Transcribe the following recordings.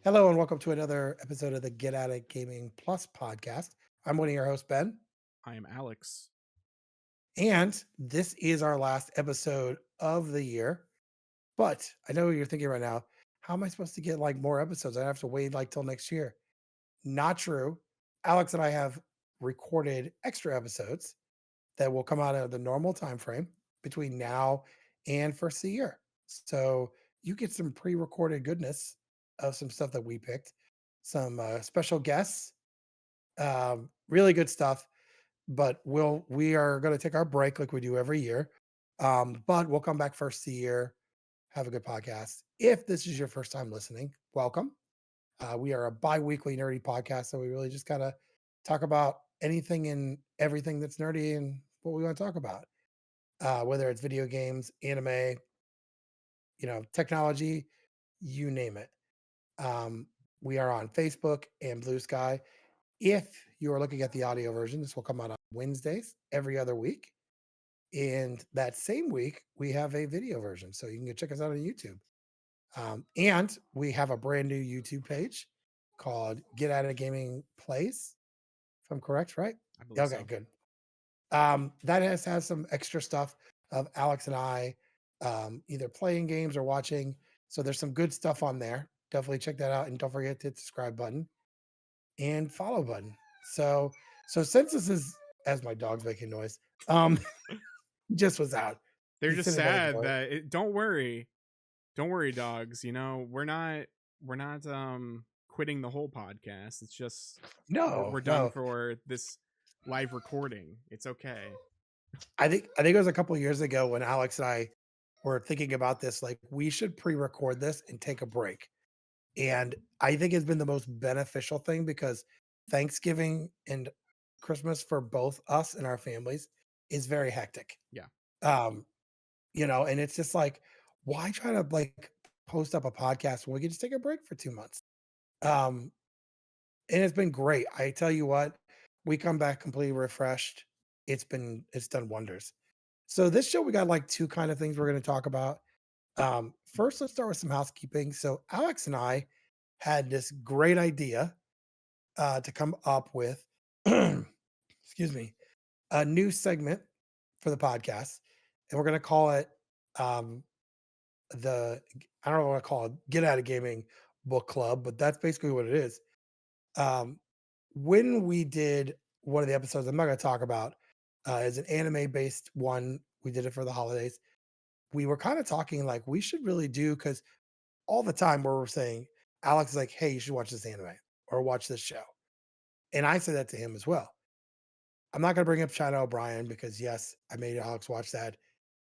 Hello and welcome to another episode of the Get At It Gaming Plus podcast. I'm one of your hosts, Ben, I am Alex. and this is our last episode of the year. But I know you're thinking right now, how am I supposed to get like more episodes? I have to wait like till next year. Not true. Alex and I have recorded extra episodes that will come out of the normal time frame between now and first of the year. So you get some pre-recorded goodness of some stuff that we picked, some special guests, really good stuff. But we are going to take our break like we do every year. But we'll come back first of the year, have a good podcast. If this is your first time listening, welcome. We are a bi-weekly nerdy podcast, so we really just kind of talk about anything and everything that's nerdy and what we want to talk about, whether it's video games, anime, technology, you name it. Um, we are on Facebook and Blue Sky. If you are looking at the audio version, this will come out on Wednesdays every other week. And that same week, we have a video version. So you can go check us out on YouTube. And we have a brand new YouTube page called Get Out of Gaming Plays, if I'm correct, right? I believe Okay, so. good. That has some extra stuff of Alex and I either playing games or watching. So there's some good stuff on there. Definitely check that out. And don't forget to hit the subscribe button and follow button. So since this is as my dog's making noise, um, just was out. They're He's just sitting right sad there. that don't worry, dogs. You know, we're not quitting the whole podcast. It's just No, we're done no. for this live recording. It's okay. I think it was a couple of years ago when Alex and I were thinking about this. Like we should pre-record this and take a break. And I think it's been the most beneficial thing because Thanksgiving and Christmas for both us and our families is very hectic. Yeah. Um, and it's just like, why try to like post up a podcast when we can just take a break for 2 months? Um, and it's been great. I tell you what, we come back completely refreshed. It's done wonders. So this show, we got like two kind of things we're going to talk about. First, let's start with some housekeeping. So Alex and I had this great idea to come up with, excuse me, a new segment for the podcast, and we're going to call it um, the I don't know what to call it, Get Out of Gaming Book Club, but that's basically what it is. Um, when we did one of the episodes, I'm not going to talk about, is an anime based one. We did it for the holidays. We were kind of talking like we should really do because all the time where we're saying, Alex is like, hey, you should watch this anime or watch this show. And I said that to him as well. I'm not going to bring up China O'Brien because, yes, I made Alex watch that.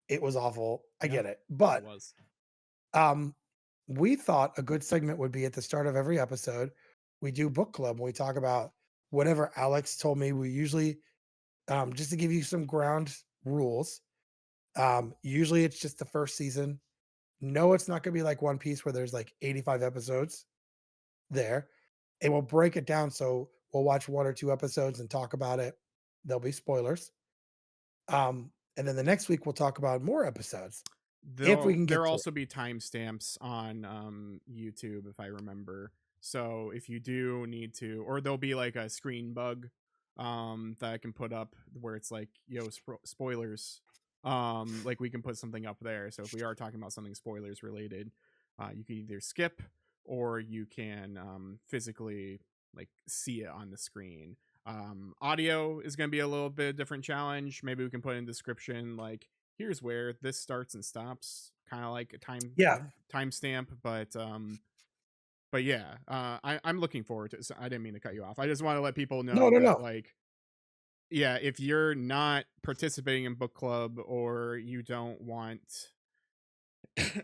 It was awful. I Yeah. get it. It But was. um, we thought a good segment would be at the start of every episode. We do book club. We talk about whatever Alex told me. We usually, just to give you some ground rules, usually it's just the first season. No, it's not going to be like One Piece where there's like 85 episodes there. And we'll break it down. So we'll watch one or two episodes and talk about it. There'll be spoilers. And then the next week we'll talk about more episodes if we can get There'll through. also be timestamps on YouTube if I remember. So if you do need to, or there'll be like a screen bug that I can put up where it's like, spoilers. Like we can put something up there. So if we are talking about something spoilers related, you can either skip or you can physically like see it on the screen. Audio is going to be a little bit different challenge. Maybe we can put in description like here's where this starts and stops, kind of like a Yeah. timestamp. But yeah, I'm looking forward to it. So I didn't mean to cut you off. I just want to let people No, know no, that no. like yeah, if you're not participating in book club or you don't want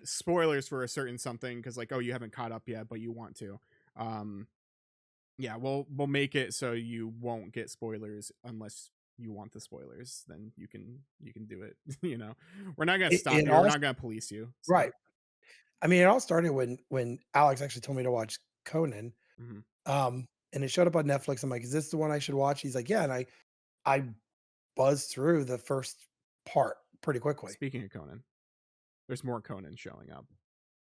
spoilers for a certain something because like oh you haven't caught up yet but you want to, um yeah, we'll make it so you won't get spoilers unless you want the spoilers. Then you can do it. We're not gonna It, stop it you. We're all not gonna police you. So right. I mean, it all started when Alex actually told me to watch Conan. mhm. And it showed up on Netflix. I'm like, is this the one I should watch? He's like, yeah. And I buzzed through the first part pretty quickly. Speaking of Conan, there's more Conan showing up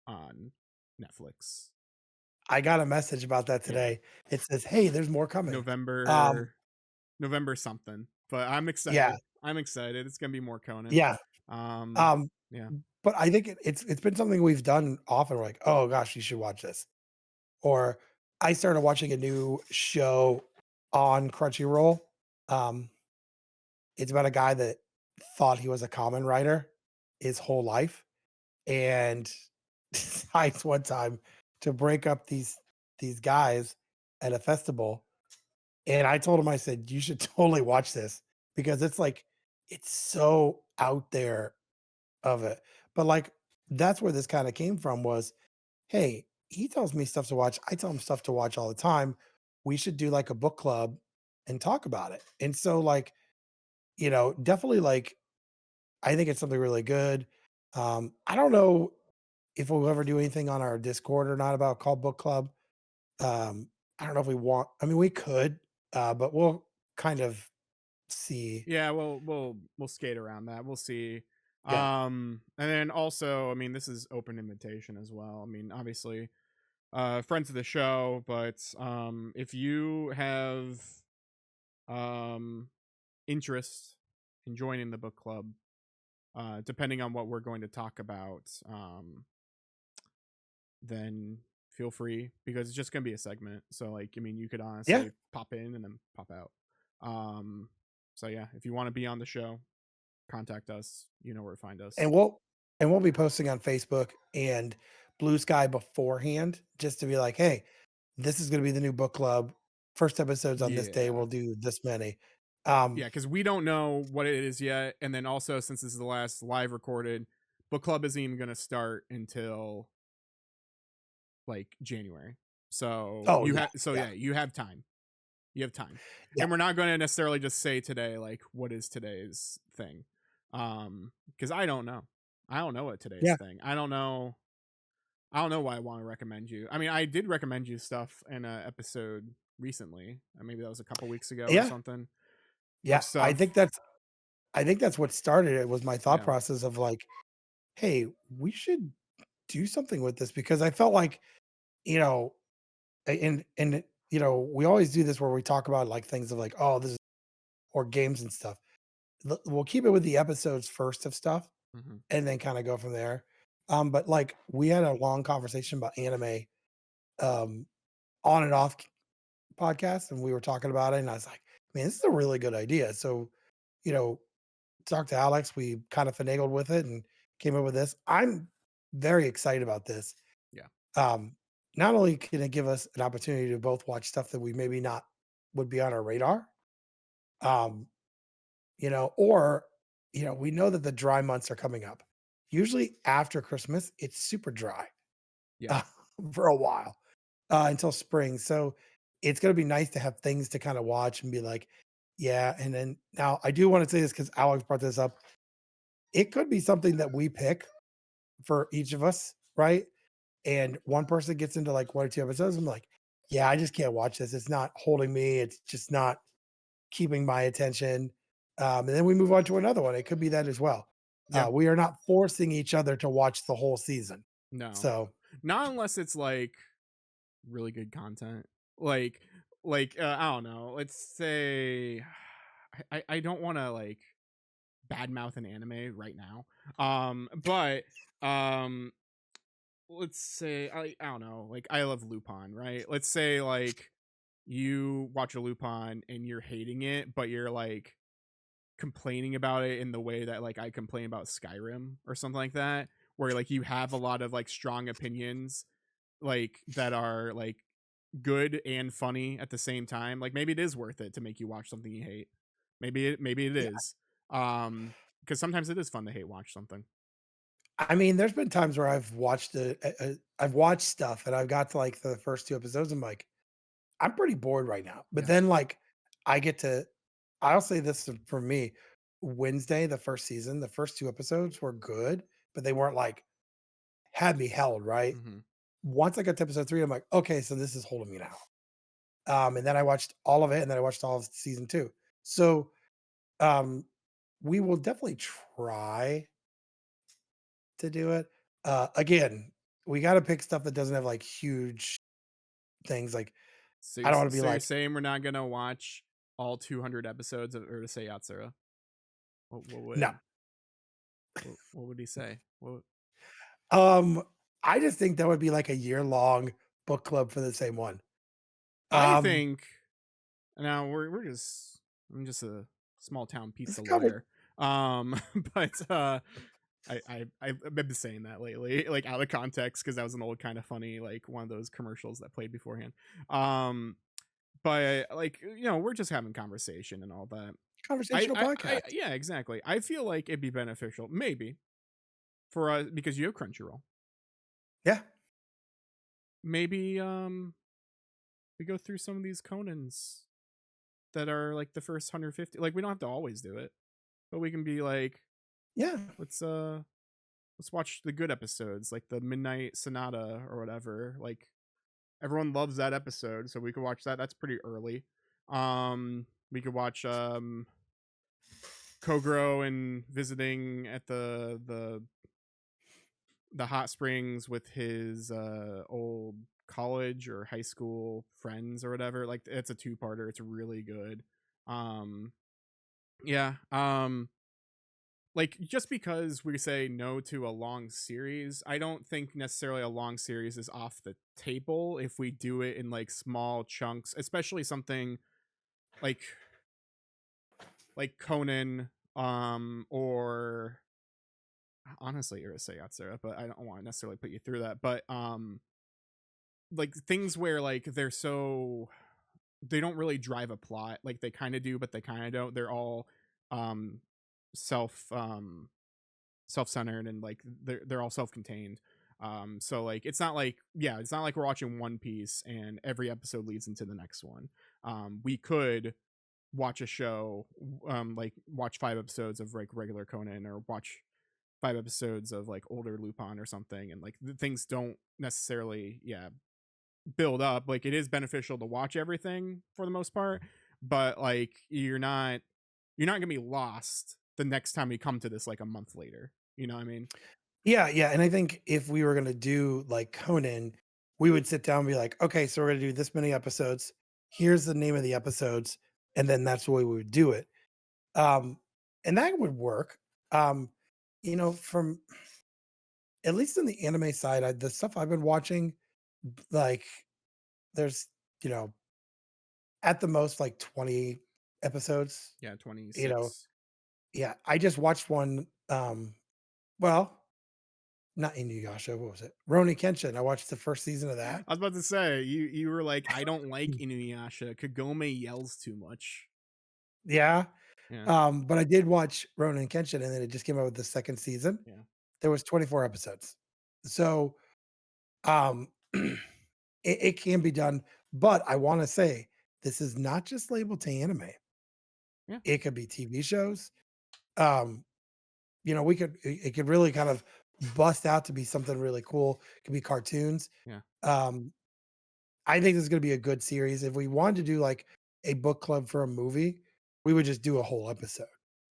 on Netflix. I got a message about that Yeah, today. It says, "Hey, there's more coming." Um, November November something, but I'm yeah, excited. I'm excited. It's gonna be more Conan. yeah. Um, Um, yeah. but I think it's been something we've done often. We're like, "Oh gosh, you should watch this." Or I started watching a new show on Crunchyroll. Um, it's about a guy that thought he was a common writer his whole life and decides one time to break up these guys at a festival. And I told him, I said, "You should totally watch this because it's like it's so out there of it." But like that's where this kind of came from was, hey, he tells me stuff to watch. I tell him stuff to watch all the time. We should do like a book club and talk about it. And so like, definitely like I think it's something really good. I don't know if we'll ever do anything on our Discord or not about called book club. Um, I don't know if we want, I mean, we could, but we'll kind of see. Yeah, we'll skate around that. We'll see. Yeah. And then also, I mean, this is open invitation as well. I mean, obviously, friends of the show, but if you have um interest in joining the book club, depending on what we're going to talk about, then feel free because it's just gonna be a segment. So like, I mean, you could Yeah. honestly pop in and then pop out. Um, so yeah, if you want to be on the show, contact us. You know where to find us. And we'll be posting on Facebook and Blue Sky beforehand just to be like, hey, this is gonna be the new book club. First episode's on this day. Yeah. We'll do this many. Um, Yeah, because we don't know what it is yet. And then also, since this is the last live recorded, book club isn't even going to start until like January. So oh you yeah, have, so yeah, yeah, you have time. You have time. yeah, And we're not going to necessarily just say today, like, what is today's thing? Because I don't know. I don't know what today's yeah, thing. I don't know why I want to recommend you. I mean, I did recommend you stuff in a episode recently. Maybe that was a couple weeks ago or yeah, something of yeah. stuff. I think that's what started it was my thought Yeah. process of like, hey, we should do something with this because I felt like, you know, and we always do this where we talk about like things of like, oh, this is or games and stuff. We'll keep it with the episodes first of stuff Hmm. and then kind of go from there. But like we had a long conversation about anime um on and off podcast and we were talking about it and I was like, man, this is a really good idea. So, you know, talked to Alex, we kind of finagled with it and came up with this. I'm very excited about this. Yeah. Um, Not only can it give us an opportunity to both watch stuff that we maybe not would be on our radar, um, or we know that the dry months are coming up. Usually after Christmas, it's super dry Yeah. uh, for a while until spring. So it's going to be nice to have things to kind of watch and be like, yeah. And then now I do want to say this because Alex brought this up. It could be something that we pick for each of us, right? And one person gets into like one or two episodes. I'm like, yeah, I just can't watch this. It's not holding me. It's just not keeping my attention. And then we move on to another one. It could be that as well. Yeah. We are not forcing each other to watch the whole season. No. So Not unless it's like really good content. Like I don't know. Let's say I don't want to like badmouth an anime right now. But um let's say I don't know. Like I love Lupin, right? Let's say like you watch a Lupin and you're hating it, but you're like complaining about it in the way that like I complain about Skyrim or something like that, where like you have a lot of like strong opinions like that are like good and funny at the same time. Like maybe it is worth it to make you watch something you hate. Maybe it yeah, is. Because sometimes it is fun to hate watch something. I mean, there's been times where I've watched stuff and I've got to like the first two episodes. I'm like, I'm pretty bored right now. But Yeah. then like I get to I'll say this for me. Wednesday, the first season, the first two episodes were good, but they weren't like had me held, right? Hmm. Once I got to episode 3, I'm like, okay, so this is holding me now. And then I watched all of it, and then I watched all of season 2. So um we will definitely try to do it. Again, we gotta pick stuff that doesn't have like huge. things. Like, So I you're, don't want to be so you're like, saying we're not gonna watch all 200 episodes of Urusei Yatsura? What no. would what would he say? What Um, I just think that would be like a year-long book club for the same one. I Um, think now we're just I'm just a small town it's pizza covered. lawyer. But I've been saying that lately, like out of context, because that was an old kind of funny, like one of those commercials that played beforehand. Um, but like we're just having conversation and all that. Conversational I podcast. yeah, exactly. I feel like it'd be beneficial, maybe for us because you have Crunchyroll. Yeah. Maybe we go through some of these Conans that are like the first 150. Like we don't have to always do it, but we can be like, Yeah. let's uh let's watch the good episodes, like the Midnight Sonata or whatever. Like everyone loves that episode, so we could watch that. That's pretty early. We could watch Kogoro and visiting at the hot springs with his old college or high school friends or whatever. Like it's a two-parter. It's really good. Um yeah. Like just because we say no to a long series, I don't think necessarily a long series is off the table if we do it in like small chunks, especially something like Conan or honestly Urusei Yatsura, but I don't want to necessarily put you through that. But like things where like they don't really drive a plot, like they kind of do but they kind of don't. They're all um self self-centered and like they're all self-contained. So like it's not like we're watching One Piece and every episode leads into the next one. We could watch a show, like watch 5 episodes of like regular Conan or watch 5 episodes of like older Lupin or something, and like things don't necessarily build up. Like it is beneficial to watch everything for the most part, but like you're not gonna be lost the next time we come to this like a month later. You know what I mean? Yeah, yeah, and I think if we were gonna do like Conan, we would sit down and be like, "Okay, so we're gonna do this many episodes. Here's the name of the episodes," and then that's the way we would do it. Um, and that would work. Um, from at least in the anime side, the stuff I've been watching, like there's, you know, at the most like 20 episodes, Yeah, you know. 26. Yeah, I just watched one, well, not Inuyasha, what was it? Rurouni Kenshin. I watched the first season of I that. was about to say you were like, I don't like Inuyasha. Kagome yells too much. Yeah, Yeah, but I did watch Rurouni Kenshin, and then it just came out with the second season. yeah, There was 24 episodes. So, it can be done, but I wanna say this is not just labeled to anime. yeah, It could be TV shows. Um, it could really kind of bust out to be something really cool. It could be cartoons. yeah. Um, I think this is gonna be a good series. If we wanted to do, like, a book club for a movie, we would just do a whole episode.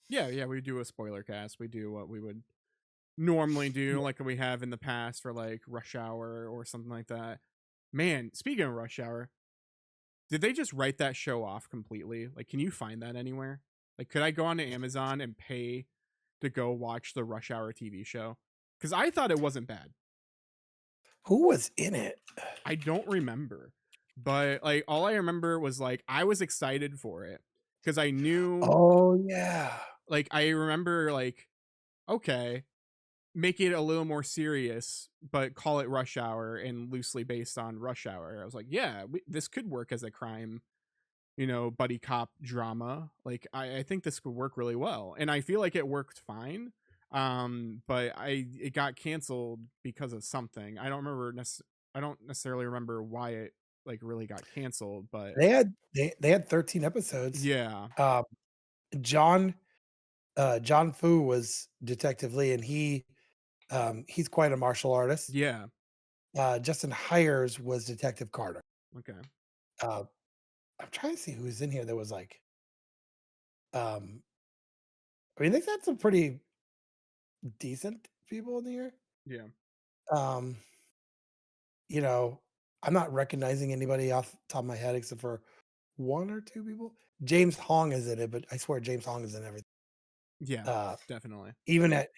Yeah, yeah, we do a spoiler cast. We do what we would normally do, like we have in the past for like Rush Hour or something like that. Man, speaking of Rush Hour, did they just write that show off completely? Like, can you find that anywhere? Like, could I go onto Amazon and pay to go watch the Rush Hour TV show? Because I thought it wasn't bad. Who was in it? I don't remember, but like all I remember was like I was excited for it because I knew, Oh, yeah. like, I remember like, okay, make it a little more serious, but call it Rush Hour and loosely based on Rush Hour. I was like, yeah, this could work as a crime, buddy cop drama. Like, I think this could work really well, and I feel like it worked fine. But it got canceled because of something. I don't necessarily remember why it like really got canceled, but They had 13 episodes. yeah, Um, John John Fu was Detective Lee, and he's quite a martial artist. yeah, Justin Hires was Detective Carter. okay, Uh, I'm trying to see who's in here that was like, um, I mean, they've had some pretty decent people in here. yeah, Um, you know, I'm not recognizing anybody off the top of my head except for one or two people. James Hong is in it, but I swear James Hong is in everything. Yeah, Uh, definitely. even at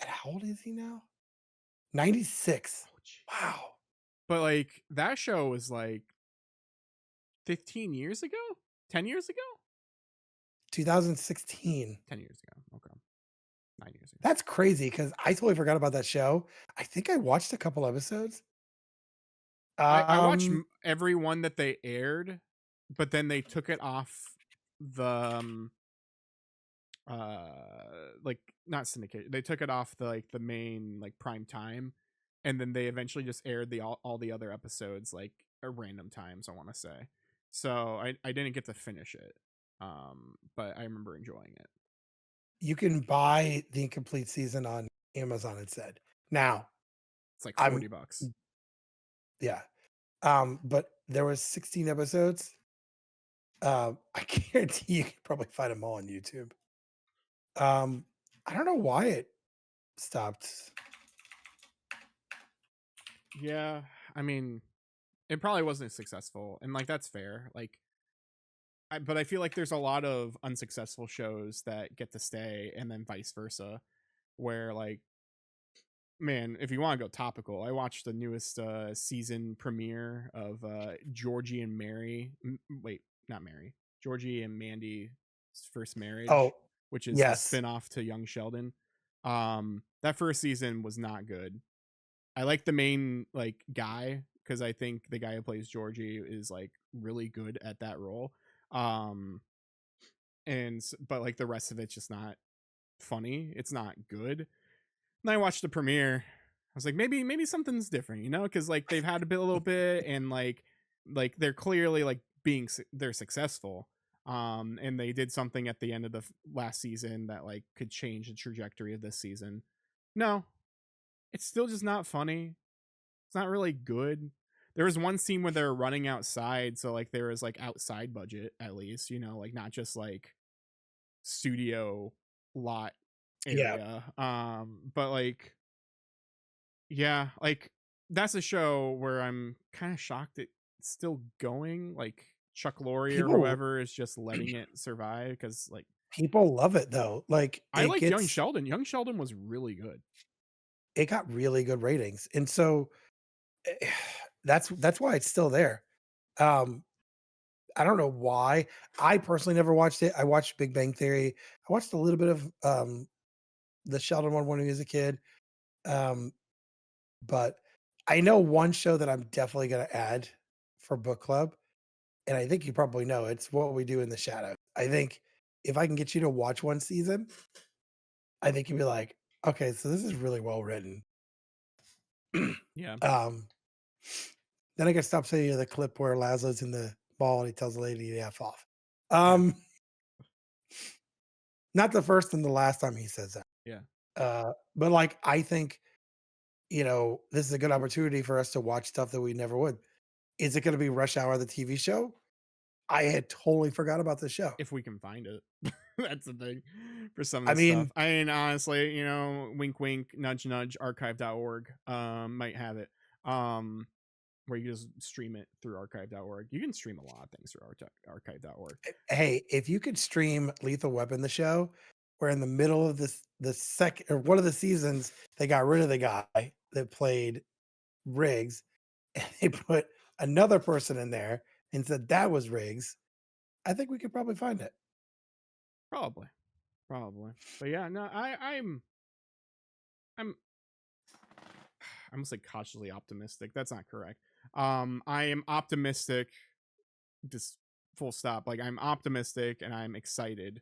how old is he now? 96. Oh, jeez. Wow. But like that show was like 15 years ago, 10 years ago, 2016. 10 years ago. Okay, 9 years ago. That's crazy because I totally forgot about that show. I think I watched a couple episodes. I watched Um, every one that they aired, but then they took it off the like not syndicate. They took it off the like the main like prime time, and then they eventually just aired the all the other episodes like at random times. I want to say, so I didn't get to finish it, but I remember enjoying it. you can buy the incomplete season on Amazon, it said. Now, It's like I'm $40. yeah. But there was 16 episodes. I guarantee you can probably find them all on YouTube. Um, I don't know why it stopped. Yeah, I mean, it probably wasn't successful, and like that's fair. Like, but I feel like there's a lot of unsuccessful shows that get to stay, and then vice versa, where like man, if you want to go topical, I watched the newest season premiere of Georgie and Mary. Wait, not Mary. Georgie and Mandy's first marriage, Oh, which is the yes. spin-off to Young Sheldon. That first season was not good. I like the main like guy because I think the guy who plays Georgie is like really good at that role. Um, but like the rest of it's just not funny. It's not good. And I watched the premiere. I was like, maybe something's different, you know, because like they've had a little bit, and like they're clearly like they're successful. And they did something at the end of the last season that like could change the trajectory of this season. No, it's still just not funny. It's not really good. There was one scene where they were running outside, so like there was like outside budget at least, you know, like not just like studio lot Yeah. area. But like yeah, like that's a show where I'm kind of shocked it's still going. Like Chuck Lorre or People whoever is just letting it survive because like people love it though. Like I liked Young Sheldon. Young Sheldon was really good. it got really good ratings. And so that's why it's still there. Um, I don't know why. I personally never watched it. I watched Big Bang Theory. I watched a little bit of the Sheldon one when he was a kid. Um, but I know one show that I'm definitely gonna add for book club, and I think you probably know it's What We Do in the Shadows. I think if I can get you to watch one season, I think you'd be like, okay, so this is really well written. Yeah. um, then I can stop saying you the clip where Laszlo's in the ball and he tells the lady to F off. Yeah. Um, not the first and the last time he says that. Yeah. But like I think, this is a good opportunity for us to watch stuff that we never would. Is it gonna be Rush Hour, the TV show? I had totally forgot about the show. If we can find it. That's the thing for some of I this stuff. mean, I mean, honestly, you know, wink, wink, nudge, nudge, archive.org might have it. Where you just stream it through archive.org. You can stream a lot of things through archive.org. hey, if you could stream Lethal Weapon, the show, where in the middle of the second or one of the seasons, they got rid of the guy that played Riggs, and they put another person in there and said that was Riggs. I think we could probably find it. Probably. Probably. But yeah, no, I'm I almost like cautiously optimistic. That's not correct. I am optimistic, just full stop. Like I'm optimistic and I'm excited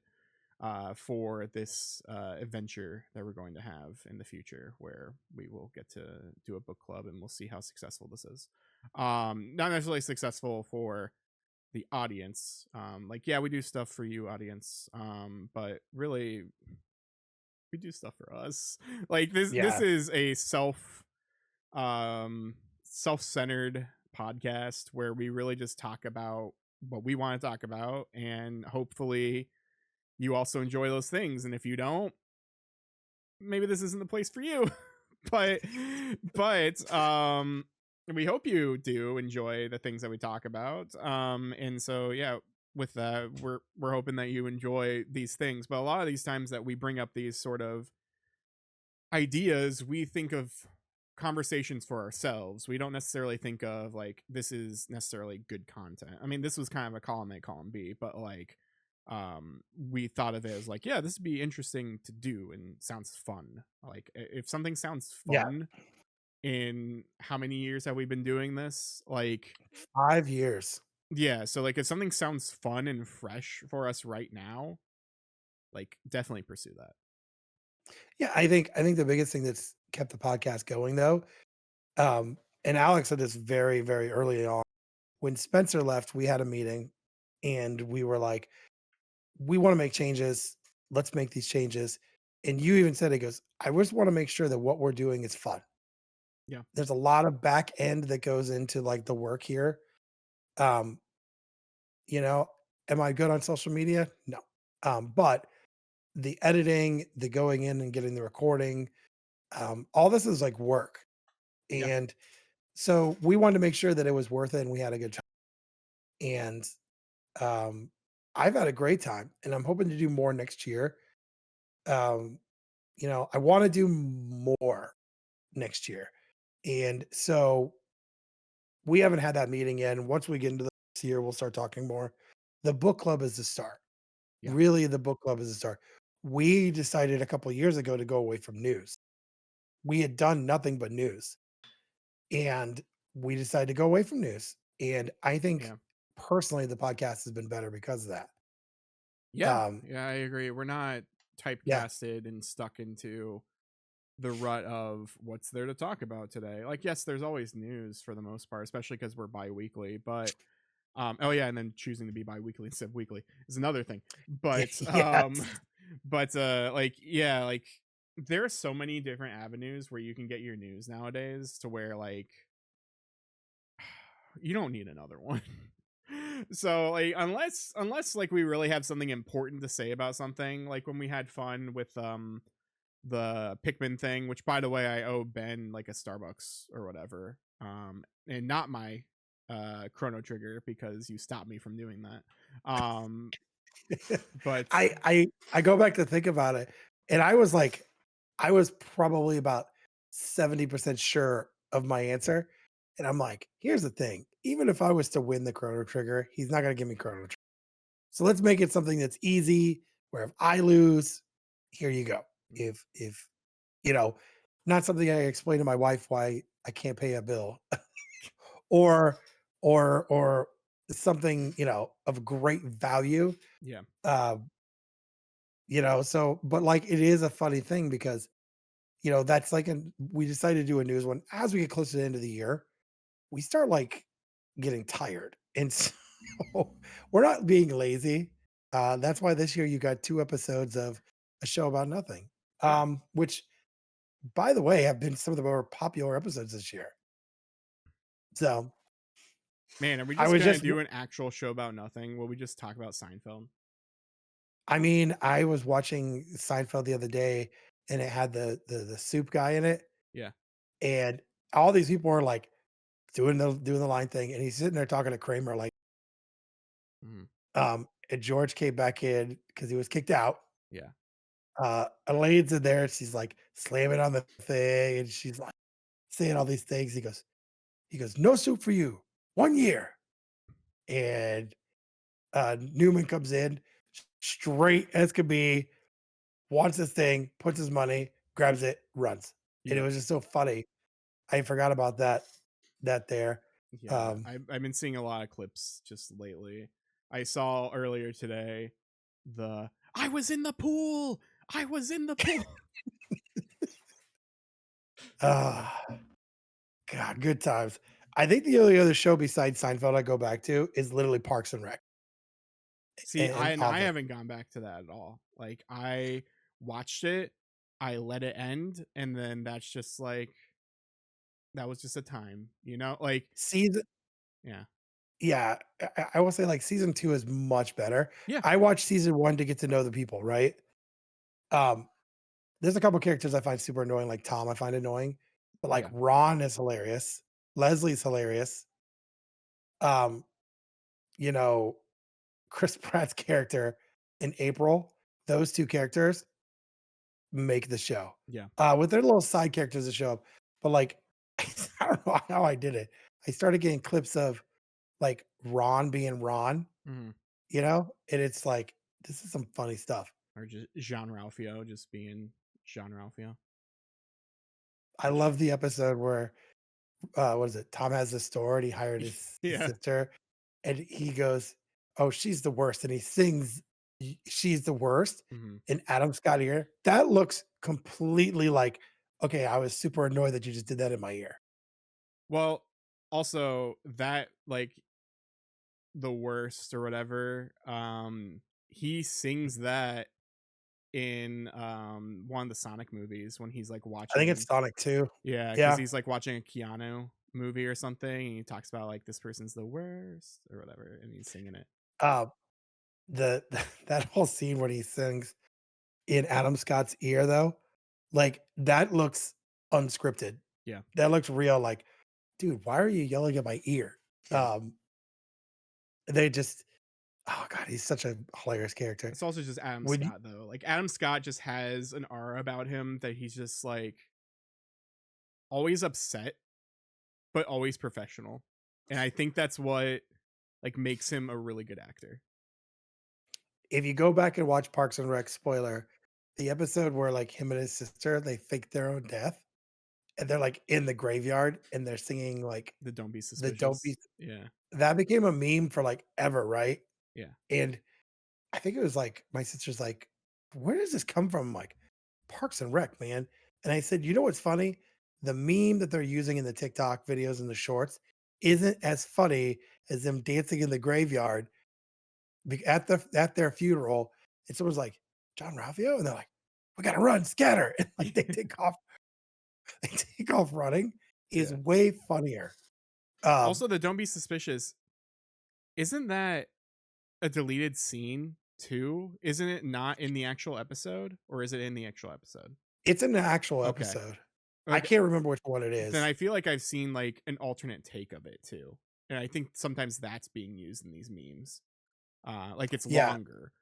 for this adventure that we're going to have in the future, where we will get to do a book club and we'll see how successful this is. Not necessarily successful for the audience. Like yeah, we do stuff for you, audience. But really, we do stuff for us. Like this Yeah. is a self-centered podcast where we really just talk about what we want to talk about, and hopefully you also enjoy those things, and if you don't, maybe this isn't the place for you. but but we hope you do enjoy the things that we talk about. And so yeah, with that, we're hoping that you enjoy these things. But a lot of these times that we bring up these sort of ideas, we think of conversations for ourselves. We don't necessarily think of like this is necessarily good content. I mean, this was kind of a column A, column B, but like we thought of it as like, yeah, this would be interesting to do and sounds fun. Like if something sounds Yeah, fun, in how many years have we been doing this? Like, 5 years. yeah, so like if something sounds fun and fresh for us right now, like definitely pursue that. Yeah, I think the biggest thing that's kept the podcast going though, um, and Alex said this very, very early on. When Spencer left, we had a meeting and we were like, we want to make changes. Let's make these changes. And you even said, it goes, I just want to make sure that what we're doing is fun. Yeah. There's a lot of back end that goes into like the work here. Um, you know, am I good on social media? No. But the editing, the going in and getting the recording, all this is like work. Yeah. And so we wanted to make sure that it was worth it and we had a good time. And um, I've had a great time and I'm hoping to do more next year. Um, I want to do more next year. And so we haven't had that meeting yet. And once we get into this year, we'll start talking more. The book club is the start. Yeah. Really, the book club is the start. We decided a couple years ago to go away from news. We had done nothing but news. And we decided to go away from news. And I think Yeah. personally, the podcast has been better because of that. Yeah. Um, Yeah, I agree. We're not yeah, typecasted and stuck into the rut of what's there to talk about today. Like, yes, there's always news for the most part, especially because we're bi-weekly, but oh yeah, and then choosing to be bi-weekly instead of weekly is another thing. But yes. but like yeah, like there are so many different avenues where you can get your news nowadays to where like you don't need another one. So like unless like we really have something important to say about something, like when we had fun with the Pikmin thing, which by the way I owe Ben like a Starbucks or whatever. And not my Chrono Trigger because you stopped me from doing that. Um but I go back to think about it, and I was like, I was probably about 70% sure of my answer, and I'm like, "Here's the thing, even if I was to win the Chrono Trigger, he's not gonna give me Chrono Trigger. So let's make it something that's easy, where if I lose, here you go. If you know, not something I explain to my wife why I can't pay a bill, or or something, of great value, yeah. uh so but, like, it is a funny thing because, that's like an we decided to do a news one. As we get closer to the end of the year, we start, like, getting tired, and so we're not being lazy. That's why this year you got 2 episodes of A Show About Nothing, Yeah. which, by the way, have been some of the more popular episodes this year. So, Man, are we I just was gonna just do an actual show about nothing? Will we just talk about Seinfeld? I mean, I was watching Seinfeld the other day, and it had the soup guy in it, Yeah. and all these people were, like, doing the line thing, and he's sitting there talking to Kramer, like, Mhm. and George came back in because he was kicked out. Yeah. Elaine's in there, she's, like, slamming on the thing, and she's, like, saying all these things. He goes, "No soup for you. 1 year." And, Newman comes in, straight as could be, wants this thing, puts his money, grabs it, runs. And it Yeah. was just so funny. I forgot about that there. Yeah. Um, I've been seeing a lot of clips just lately. I saw earlier today the I was in the pool. I was in the pool. ah, God, good times. I think the only other show besides Seinfeld I go back to is literally Parks and Rec See, and I Office. haven't gone back to that at all. Like I watched it, I let it end, and then that's just like that was just a time, you know? Like, Season yeah. Yeah, I will say, like, season 2 is much better. Yeah. I watched season 1 to get to know the people, right? Um, there's a couple characters I find super annoying, like Tom I find annoying, but, like, Yeah. Ron is hilarious. Leslie's hilarious. Um, you know, Chris Pratt's character in April, those 2 characters make the show. Yeah. With their little side characters that show up, but, like, I don't know how I did it. I started getting clips of, like, Ron being Ron, Mhm. and it's like, this is some funny stuff. Or just Jean Ralphio just being Jean Ralphio. I love the episode where, what is it? Tom has a store and he hired his Yeah. sister, and he goes, "Oh, she's the worst," and he sings, "She's the worst," Mhm. in Adam Scott ear. That looks completely like, "Okay, I was super annoyed that you just did that in my ear." Well, also that, like, the worst or whatever, he sings that in, one of the Sonic movies when he's, like, I think it's watching. Sonic 2. Yeah, because Yeah, he's, like, watching a Keanu movie or something, and he talks about, like, "This person's the worst," or whatever, and he's singing it. uh, the that whole scene when he sings in Adam Scott's ear, though, like, that looks unscripted. Yeah. That looks real, like, "Dude, why are you yelling at my ear?" Yeah. They just oh god, he's such a hilarious character. It's also just Adam Would you Scott, though. Like, Adam Scott just has an aura about him that he's just, like, always upset, but always professional, and I think that's what, like, makes him a really good actor. if you go back and watch Parks and Rec, spoiler, the episode where, like, him and his sister, they fake their own death, and they're, like, in the graveyard, and they're singing, like, The Don't Be the "Don't Be" Suspicious. Yeah. that became a meme for, like, ever, right? Yeah. And I think it was, like, my sister's like, "Where does this come from?" I'm like, "Parks and Rec, man." And I said, "You know what's funny? The meme that they're using in the TikTok videos and the shorts isn't as funny as them dancing in the graveyard at their funeral." And someone's like, "John Ralphio?" And they're like, "We gotta run, scatter." And, like, they take off running is Yeah. way funnier. Um, Also, the Don't Be Suspicious, isn't that a deleted scene too? Isn't it not in the actual episode, or is it in the actual episode? it's an actual Okay. episode. I Okay. can't remember which one it Then is. I feel like I've seen, like, an alternate take of it too, and I think sometimes that's being used in these memes. Like, it's Yeah, longer.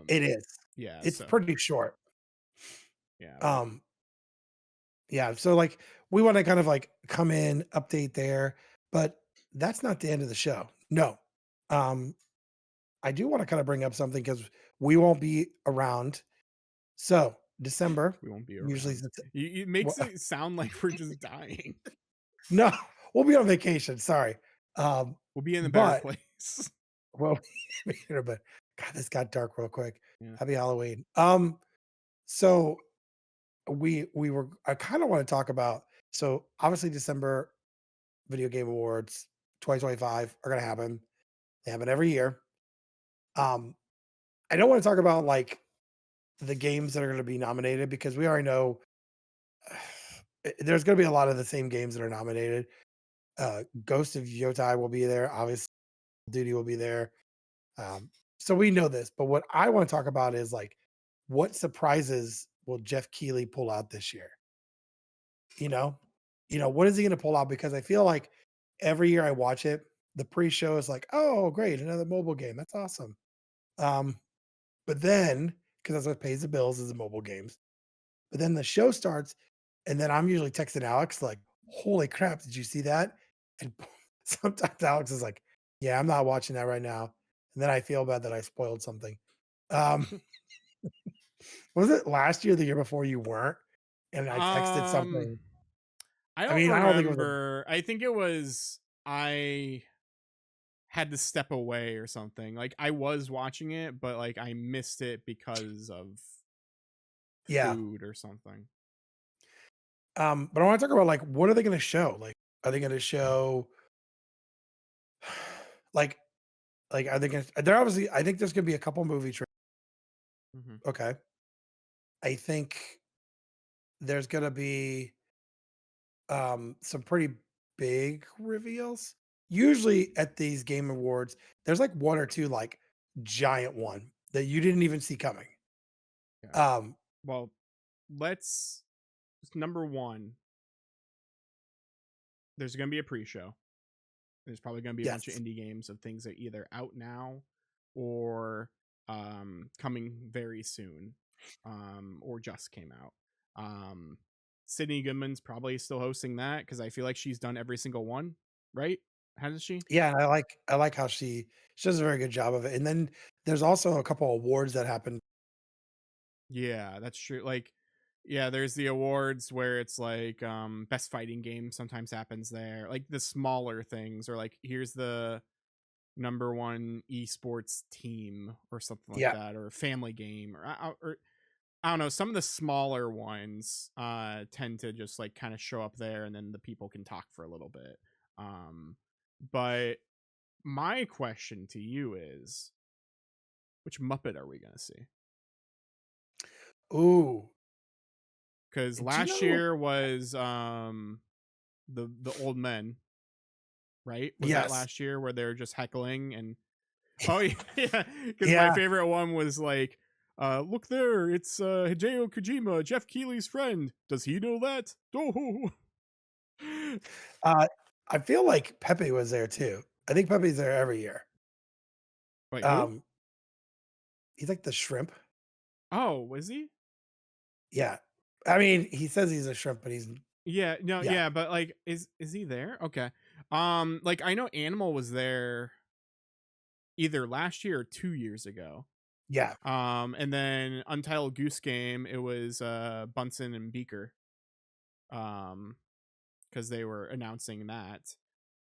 it is. Yeah, It's so pretty short. yeah, but Um, yeah, so, like, we wanna kind of, like, come in, update there, but that's not the end of the show. No. Um, I do wanna kinda bring up something because we won't be around. So, December, we won't be usually around. is It wha makes it sound like we're just dying. no, we'll be on vacation, sorry. Um, We'll be in a better but place. well, but God, this got dark real quick. Yeah, Happy Halloween. So we were I kinda wanna talk about so, obviously, December Video Game Awards 2025 are gonna happen. They happen every year. Um, I don't wanna talk about, like, the games that are gonna be nominated because we already know there's gonna be a lot of the same games that are nominated. Ghost of Yotai will be there, obviously, Duty will be there. So we know this, but what I wanna talk about is, like, what surprises will Jeff Keighley pull out this year? You know? What is he gonna pull out? Because I feel like every year I watch it, the pre-show is like, "Oh, great, another mobile game. That's awesome." Um, but then, because that's what pays the bills is the mobile games. But then the show starts, and then I'm usually texting Alex like, "Holy crap, did you see that?" And sometimes Alex is like, "Yeah, I'm not watching that right now." And then I feel bad that I spoiled something. Um, was it last year, the year before you weren't? And I texted um, something. I I don't mean, I don't think it was a remember. I think it was I had to step away or something. Like, I was watching it, but, like, I missed it because of yeah. food or something. But I want to talk about like what are they going to show? Like, are they going to show like are they going to? They're obviously. I think there's going to be a couple movie. Mhm. Okay, I think there's going to be some pretty big reveals. Usually at these game awards, there's like one or two like giant one that you didn't even see coming. Yeah. Um, Well, let's number 1, there's going to be a pre-show. There's probably going to be a bunch of Yes. indie games of things that are either out now or coming very soon, or just came out. Sydney Goodman's probably still hosting that because I feel like she's done every single one, right? Hasn't she? Yeah, I like how she does a very good job of it. And then there's also a couple awards that happen. Yeah, that's true. Like, yeah, there's the awards where it's like best fighting game sometimes happens there. Like the smaller things, or like here's the number one esports team or something like Yeah. that, or family game, or I don't know. Some of the smaller ones tend to just like kind of show up there, and then the people can talk for a little bit. Um, but my question to you is, which Muppet are we gonna see? Ooh. Because Do you last know? year was the old men, right? Was that Yes. last year where they're just heckling and oh yeah, yeah. Because my Yeah. favorite one was like, look there, it's Hideo Kojima, Jeff Keighley's friend. Does he know that? Oh, Uh, I feel like Pepe was there too. I think Pepe's there every year. wait, who? Um, he's like the shrimp. Oh, was he? Yeah. I mean, he says he's a shrimp, but he's Yeah, no, yeah. yeah, but like, is he there? Okay. Like I know Animal was there either last year or 2 years ago. Yeah. And then Untitled Goose Game, it was Bunsen and Beaker. Um, because they were announcing that,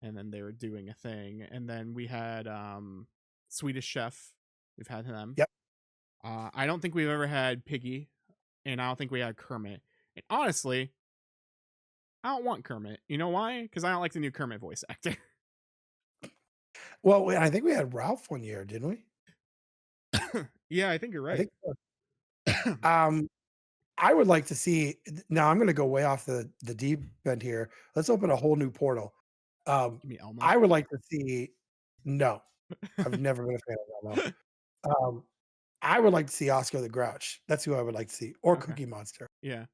and then they were doing a thing, and then we had Swedish Chef. We've had them. Yep. I don't think we've ever had Piggy, and I don't think we had Kermit. And honestly, I don't want Kermit. You know why? Because I don't like the new Kermit voice actor. Well, I think we had Ralph one year, didn't we? Yeah, I think you're I right. think so. Um, I would like to see now I'm gonna go way off the deep end here. Let's open a whole new portal. Um, Give me Elmo. I would like to see no, I've never been a fan of Elmo. Um, I would like to see Oscar the Grouch. That's who I would like to see, or Okay. Cookie Monster. Yeah,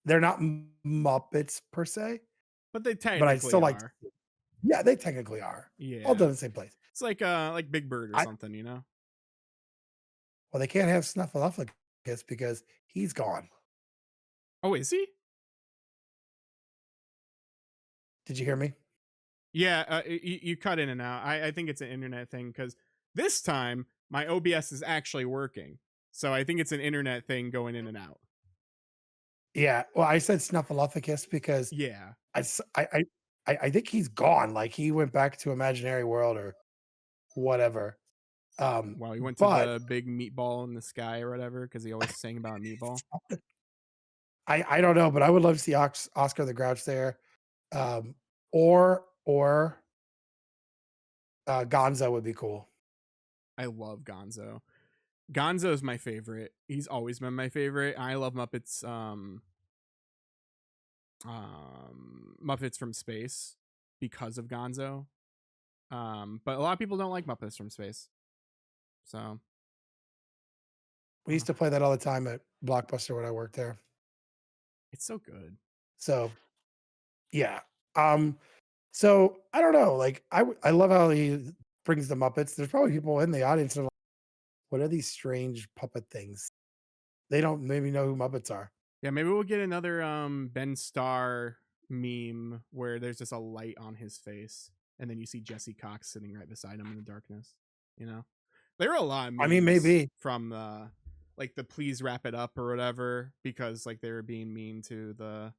They're not Muppets per se, but they but I'd technically still like to are. see. Yeah, they technically are. All Yeah, done in the same place. it's like Big Bird or I something, you know? Well, they can't have Snuffleupagus because he's gone. Oh, is he? Did you hear me? Yeah, you cut in and out. I think it's an internet thing because this time my OBS is actually working. So I think it's an internet thing going in and out. Yeah. Well, I said Snuffleupagus because Yeah. I s I think he's gone, like, he went back to Imaginary World or whatever, Well, he went to but the big meatball in the sky or whatever because he always sang about meatball. I don't know, but I would love to see Oscar the Grouch there, um, or Gonzo would be cool. I love Gonzo. Gonzo is my favorite. He's always been my favorite. I love Muppets. Muppets from Space because of Gonzo. But a lot of people don't like Muppets from Space. So We used to play that all the time at Blockbuster when I worked there. it's so good. So, yeah, um, so I don't know, like, I love how he brings the Muppets. There's probably people in the audience that are like, "What are these strange puppet things?" They don't maybe know who Muppets are. Yeah, maybe we'll get another Ben Starr meme where there's just a light on his face, and then you see Jesse Cox sitting right beside him in the darkness. You know, there are a lot of I mean, memes maybe. from like the "Please wrap it up" or whatever because like they were being mean to the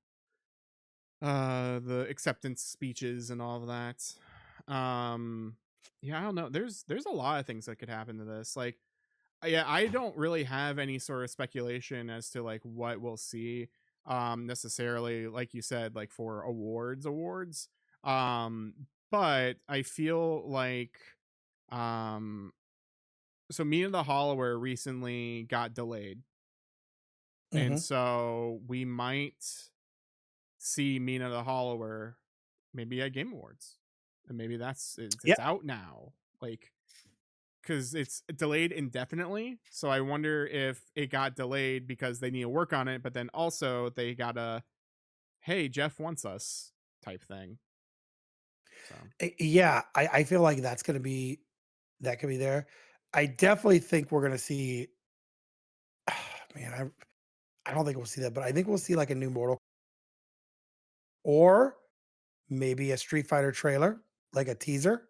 acceptance speeches and all of that. Yeah, I don't know. There's a lot of things that could happen to this. Like yeah, I don't really have any sort of speculation as to like what we'll see necessarily like you said like for awards um but I feel like um so Mina the Hollower recently got delayed, and Mhm. so we might see Mina the Hollower maybe at Game Awards, and maybe Yeah. it's out now, like because it's delayed indefinitely. So I wonder if it got delayed because they need to work on it, but then also they gotta, hey, Jeff wants us type thing. So Yeah, I feel like that could be there. I definitely think we're gonna see man, I don't think we'll see that, but I think we'll see like a new Mortal or maybe a Street Fighter trailer, like a teaser.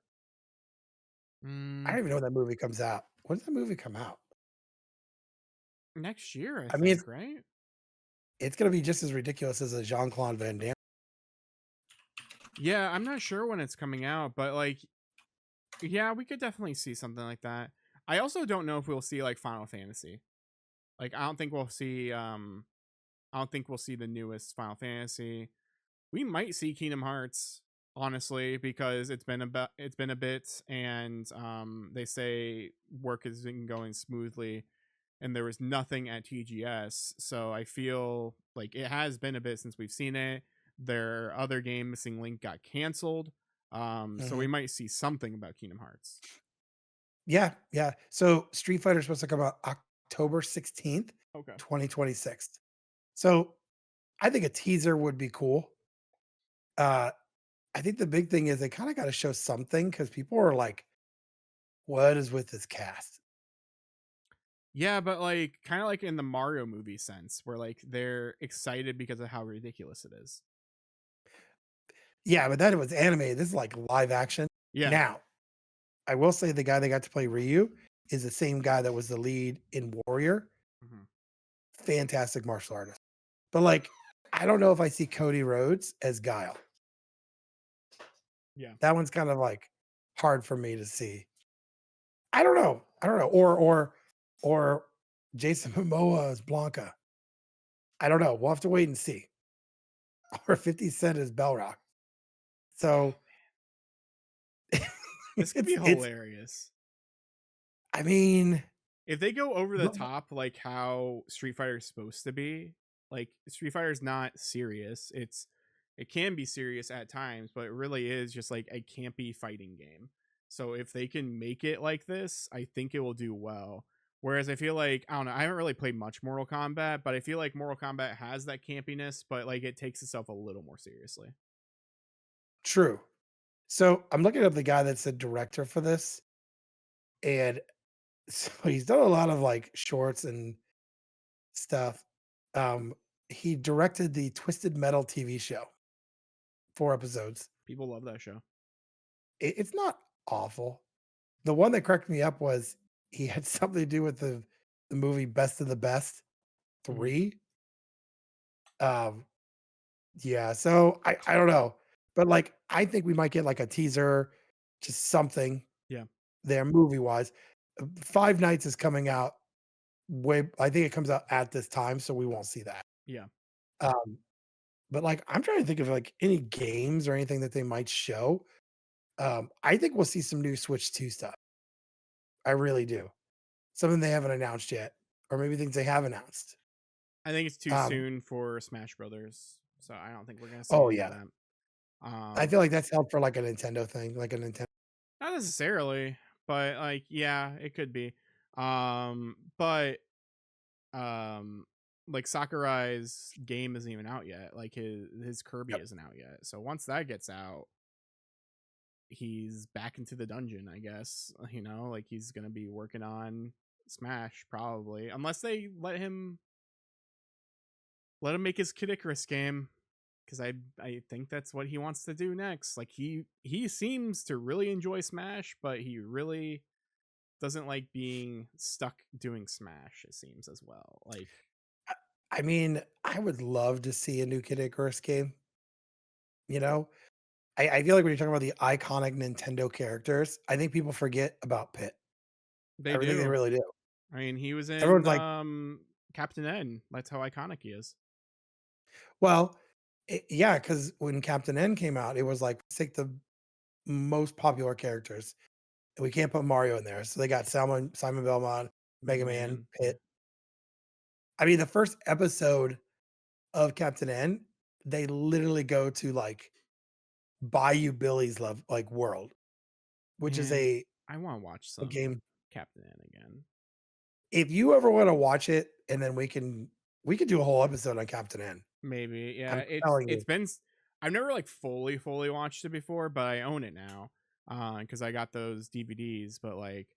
I mm, don't even know when that movie comes out. When does that movie come out? next year, I I mean, think, right? it's gonna be just as ridiculous as a Jean-Claude Van Damme. Yeah, I'm not sure when it's coming out, but like, yeah, we could definitely see something like that. I also don't know if we'll see like Final Fantasy. Like, I don't think we'll see. I don't think we'll see the newest Final Fantasy. We might see Kingdom Hearts, honestly, because it's been a bit, and they say work has been going smoothly, and there was nothing at TGS, so I feel like it has been a bit since we've seen it. Their other game, Missing Link, got canceled, so we Mhm. might see something about Kingdom Hearts. Yeah, yeah. So Street Fighter is supposed to come out October 16th, Okay. 2026. So I think a teaser would be cool. Uh, I think the big thing is they kind of got to show something because people are like, what is with this cast? Yeah, but like kind of like in the Mario movie sense, where like they're excited because of how ridiculous it is. Yeah, but that was animated. This is like live action. Yeah. Now, I will say the guy that got to play Ryu is the same guy that was the lead in Warrior. Mhm. Fantastic martial artist. But like, I don't know if I see Cody Rhodes as Guile. Yeah. That one's kind of like hard for me to see. I don't know. I don't know. Or Jason Momoa as Blanca. I don't know. We'll have to wait and see. Or 50 Cent as Belrock. So This could be it's hilarious. I mean, If they go over the but top like how Street Fighter is supposed to be, like Street Fighter is not serious. It can be serious at times, but it really is just like a campy fighting game. So if they can make it like this, I think it will do well. Whereas I feel like I don't know, I haven't really played much Mortal Kombat, but I feel like Mortal Kombat has that campiness, but like it takes itself a little more seriously. true. So I'm looking up the guy that's the director for this, and so he's done a lot of like shorts and stuff. Um, he directed the Twisted Metal TV show, 4 episodes. People love that show. It's not awful. The one that cracked me up was he had something to do with the movie Best of the Best Mhm. 3. Um, yeah, so I don't know, but like I think we might get like a teaser, just something Yeah. there movie wise. Five Nights is coming out way. I think it comes out at this time, so we won't see that. Yeah. Um, but like I'm trying to think of like any games or anything that they might show. I think we'll see some new Switch 2 stuff. I really do. Something they haven't announced yet, or maybe things they have announced. I think it's too Um, soon for Smash Brothers, so I don't think we're gonna see oh any of yeah, that. I feel like that's held for like a Nintendo thing, like a Nintendo. Not necessarily, but like yeah, it could be. But um like Sakurai's game isn't even out yet. Like his Kirby Yep. isn't out yet. So once that gets out, he's back into the dungeon, I guess. You know, like he's going to be working on Smash probably, unless they let him make his Kid Icarus game, because I think that's what he wants to do next. Like he seems to really enjoy Smash, but he really doesn't like being stuck doing Smash, it seems, as well. Like I mean, I would love to see a new Kid Icarus game. You know, I feel like when you're talking about the iconic Nintendo characters, I think people forget about Pit. they I think they do. really do. I mean, he was in Everyone's like, Captain N. That's how iconic he is. well, yeah, because when Captain N came out, it was like let's take the most popular characters, and we can't put Mario in there, so they got Simon Belmont, Mega Mega Man, Man. Yeah. Pit. I mean, the first episode of Captain N, they literally go to like Bayou Billy's love like world, which is Man, I want to watch a some game. Captain N again. If you ever want to watch it, and then we can do a whole episode on Captain N. Maybe. Yeah, I'm telling it's you. been I've never like fully watched it before, but I own it now because I got those DVDs. But like,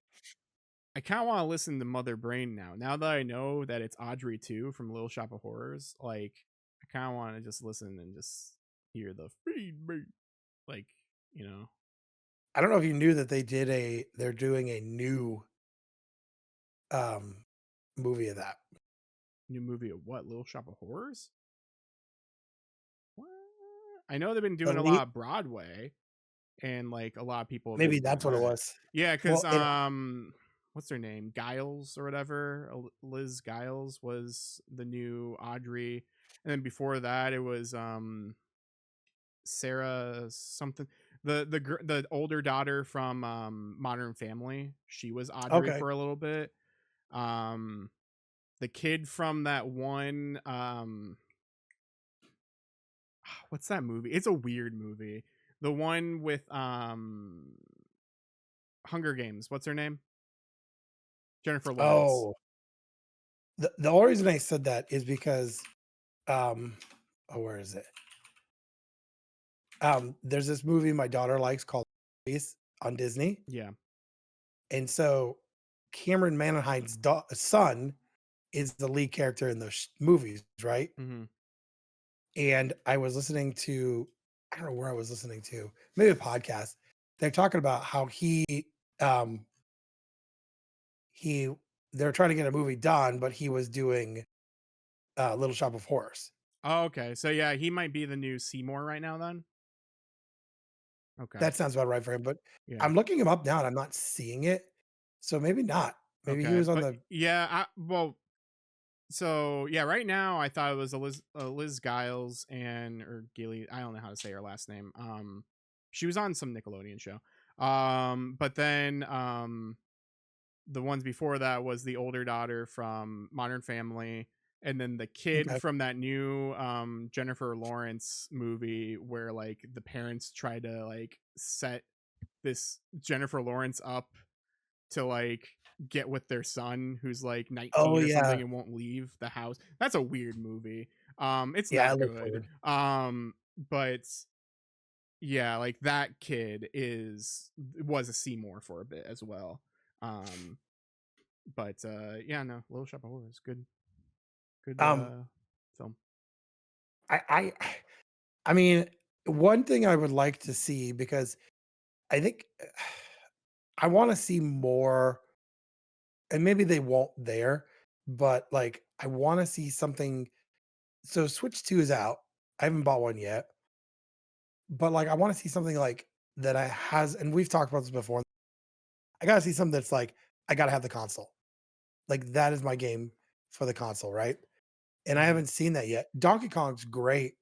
I kind of want to listen to Mother Brain now. Now that I know that it's Audrey too from Little Shop of Horrors, like I kind of want to just listen and just hear the feed me, like you know, I don't know if you knew that they're doing a new um movie of that. new movie of what Little Shop of Horrors. What? I know they've been The doing a lead, lot of Broadway, and like a lot of people have maybe been that's doing what it that. was. Yeah, because Well, it what's her name? Giles or whatever. Liz Giles was the new Audrey, and then before that it was Sarah something. The older daughter from Modern Family. She was Audrey okay. for a little bit. The kid from that one what's that movie? It's a weird movie. The one with Hunger Games. What's her name? Jennifer Lawrence. Oh, the only reason I said that is because um oh, where is it? There's this movie my daughter likes called Ace on Disney. Yeah. And so Cameron Manheim's son is the lead character in those movies, right? Hmm. And I was listening to, I don't know where I was listening to, maybe a podcast. They're talking about how um, he, they're trying to get a movie done, but he was doing Little Shop of Horrors. Oh, okay. So yeah, he might be the new Seymour right now then. Okay. That sounds about right for him. But Yeah. I'm looking him up now and I'm not seeing it. So maybe not. Maybe he Okay. was on But the, yeah, well, so yeah, right now I thought it was Liz Giles and or Gilly. I don't know how to say her last name. She was on some Nickelodeon show. But then the ones before that was the older daughter from Modern Family, and then the kid okay. from that new Jennifer Lawrence movie where like the parents try to like set this Jennifer Lawrence up to like get with their son who's like Oh, 19 or yeah. something and won't leave the house. That's a weird movie. It's Yeah, not it looks good. weird. But yeah, like that kid was a Seymour for a bit as well. Um, but yeah, no, Little Shop of Horrors, good Um, film. I, I, I mean, one thing I would like to see because I think I want to see more, and maybe they won't there, but like I want to see something. So Switch 2 is out. I haven't bought one yet, but like I want to see something like that I has, and we've talked about this before. I gotta see something that's like I gotta have the console. Like that is my game for the console, right? And I Mhm. haven't seen that yet. Donkey Kong's great.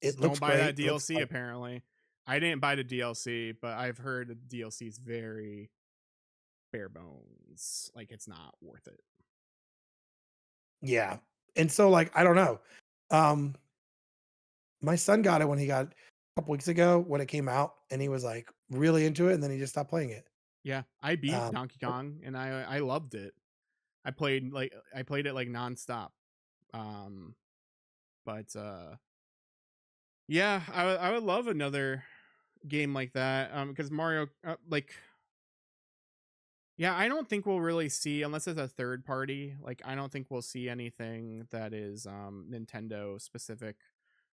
It Just looks don't buy great. that It looks DLC like apparently. I didn't buy the DLC, but I've heard the DLC is very bare bones. Like it's not worth it. yeah. And so like I don't know. Um My son got it when he got a couple weeks ago when it came out, and he was, like, really into it, and then he just stopped playing it. Yeah, I beat Um, Donkey Kong and I loved it. I played it like nonstop. Um, but yeah, I would love another game like that. Because Mario, like, yeah, I don't think we'll really see unless it's a third party. Like, I don't think we'll see anything that is Nintendo specific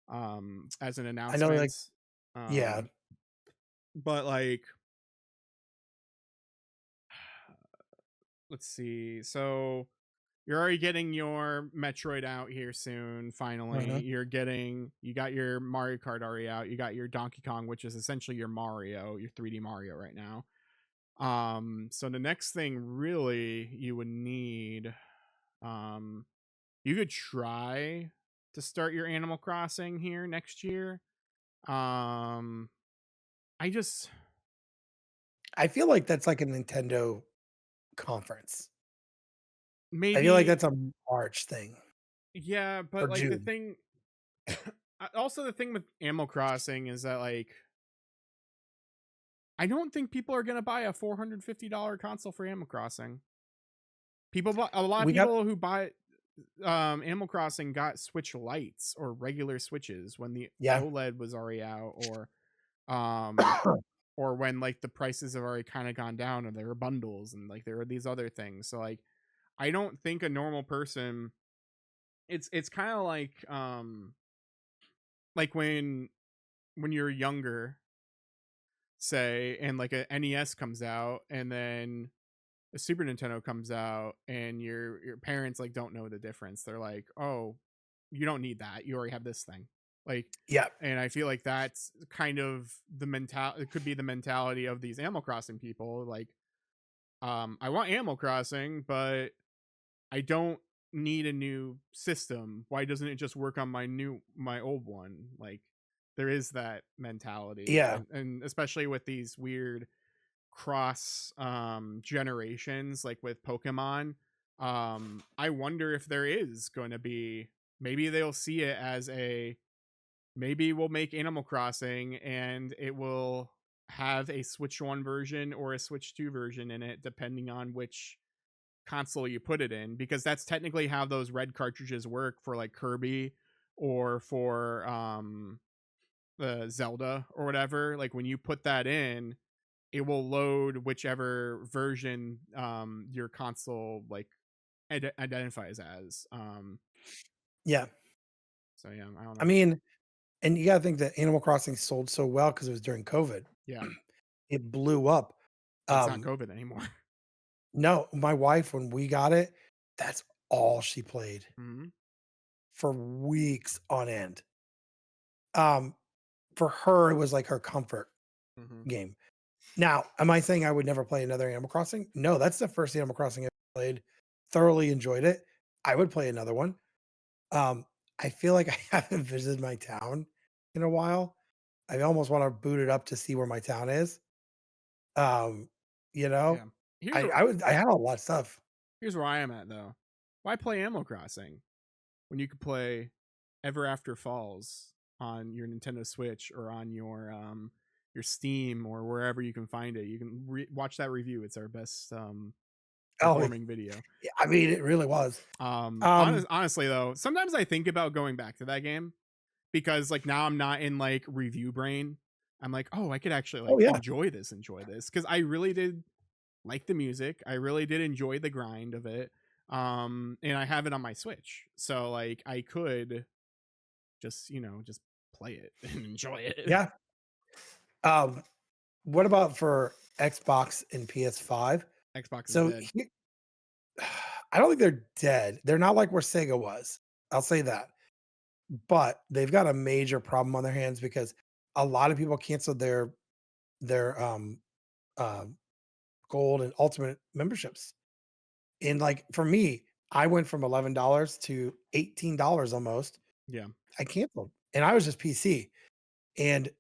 as an I know, announcement. like yeah, Um, but like, let's see. So you're already getting your Metroid out here soon. Finally, mhm. you got your Mario Kart already out. You got your Donkey Kong, which is essentially your Mario, your 3D Mario right now. So the next thing really you would need, um, you could try to start your Animal Crossing here next year. Um, I just I feel like that's like a Nintendo conference. I feel like maybe that's a March thing yeah, or but like the June. thing, also the thing with Animal Crossing is that like I don't think people are gonna buy a $450 console for Animal Crossing. A lot of We got people who buy. Animal Crossing got Switch lights or regular Switches when the Yeah. OLED was already out, um or when like the prices have already kind of gone down and there are bundles and like there are these other things. So like I don't think a normal person, it's kind of like when you're younger, say, and like a NES comes out and then a Super Nintendo comes out and your parents like don't know the difference. They're like, "Oh, you don't need that. You already have this thing." Like, Yeah. and I feel like that's kind of the mental it could be the mentality of these Animal Crossing people. Like, I want Animal Crossing, but I don't need a new system. Why doesn't it just work on my old one? Like, there is that mentality, Yeah. and especially with these weird cross generations like with Pokemon. I wonder if there is going to be, maybe they'll see it as a, maybe we'll make Animal Crossing and it will have a Switch 1 version or a Switch 2 version in it depending on which console you put it in, because that's technically how those red cartridges work for like Kirby or for the Zelda or whatever. Like when you put that in, it will load whichever version your console like identifies as. Yeah. So yeah, I don't I know. mean, and you gotta think that Animal Crossing sold so well because it was during COVID. Yeah, It blew up. but it's not Um, COVID anymore. no, my wife, when we got it, that's all she played Hmm. for weeks on end. Um, for her, it was like her comfort Hmm. game. Now, am I saying I would never play another Animal Crossing? No, that's the first Animal Crossing I played. Thoroughly enjoyed it. I would play another one. Um, I feel like I haven't visited my town in a while. I almost want to boot it up to see where my town is. Um, you Yeah. know, Here's where I had a lot of stuff. here's where I am at though. Why play Animal Crossing when you could play Ever After Falls on your Nintendo Switch or on your Steam or wherever you can find it? You can watch that review. It's our best Oh, performing video. yeah, I mean, it really was. Um, Honestly though, sometimes I think about going back to that game because like now I'm not in like review brain. I'm like, oh, I could actually oh like yeah, enjoy this because I really did like the music. I really did enjoy the grind of it. And I have it on my Switch, so like I could just just play it and enjoy it. yeah. Um, what about for Xbox and PS5? Xbox is So dead. I don't think they're dead. They're not like where Sega was. I'll say that. But they've got a major problem on their hands because a lot of people canceled their uh, gold and ultimate memberships. And like for me, I went from $11 to $18 almost. Yeah, I canceled, and I was just PC. And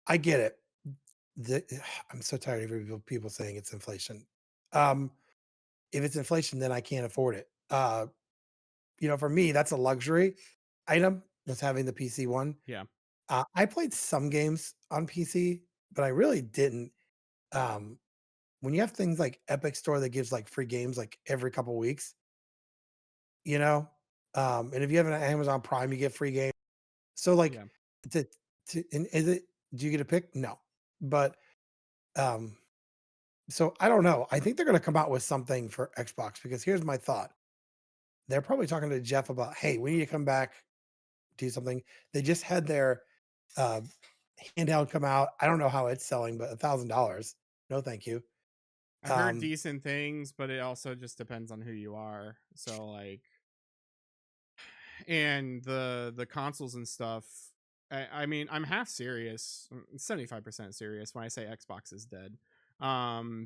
I get it. The, I'm so tired of people saying it's inflation. Um, if it's inflation, then I can't afford it. For me, that's a luxury item. Was having the PC one. yeah. I played some games on PC, but I really didn't. Um, when you have things like Epic Store that gives like free games like every couple weeks, you know, and if you have an Amazon Prime, you get free games. So like, Yeah. to and is it? Do you get a pick? No, but um, so I don't know. I think they're going to come out with something for Xbox because here's my thought. They're probably talking to Jeff about, hey, we need to come back, do something. They just had their uh, handheld come out. I don't know how it's selling, but $1,000. No, thank you. I've heard Um, decent things, but it also just depends on who you are. So like, and the consoles and stuff. I mean, I'm half serious, 75% serious when I say Xbox is dead.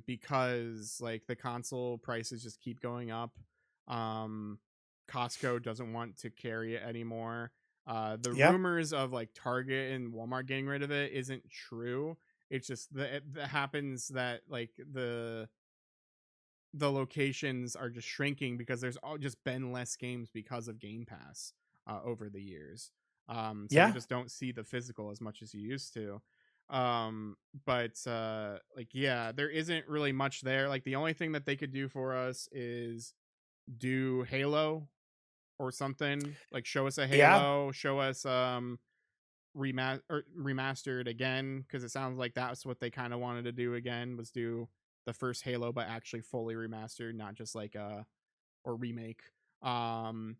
Because like the console prices just keep going up. Um, Costco doesn't want to carry it anymore. The yeah, rumors of like Target and Walmart getting rid of it isn't true. It's just that it that happens that like the locations are just shrinking because there's all just been less games because of Game Pass over the years. So you yeah, just don't see the physical as much as you used to. But like yeah, there isn't really much there. Like the only thing that they could do for us is do Halo or something. Like show us a Yeah, Halo, show us remastered again, because it sounds like that's what they kind of wanted to do again, was do the first Halo but actually fully remastered, not just like a or remake. Um,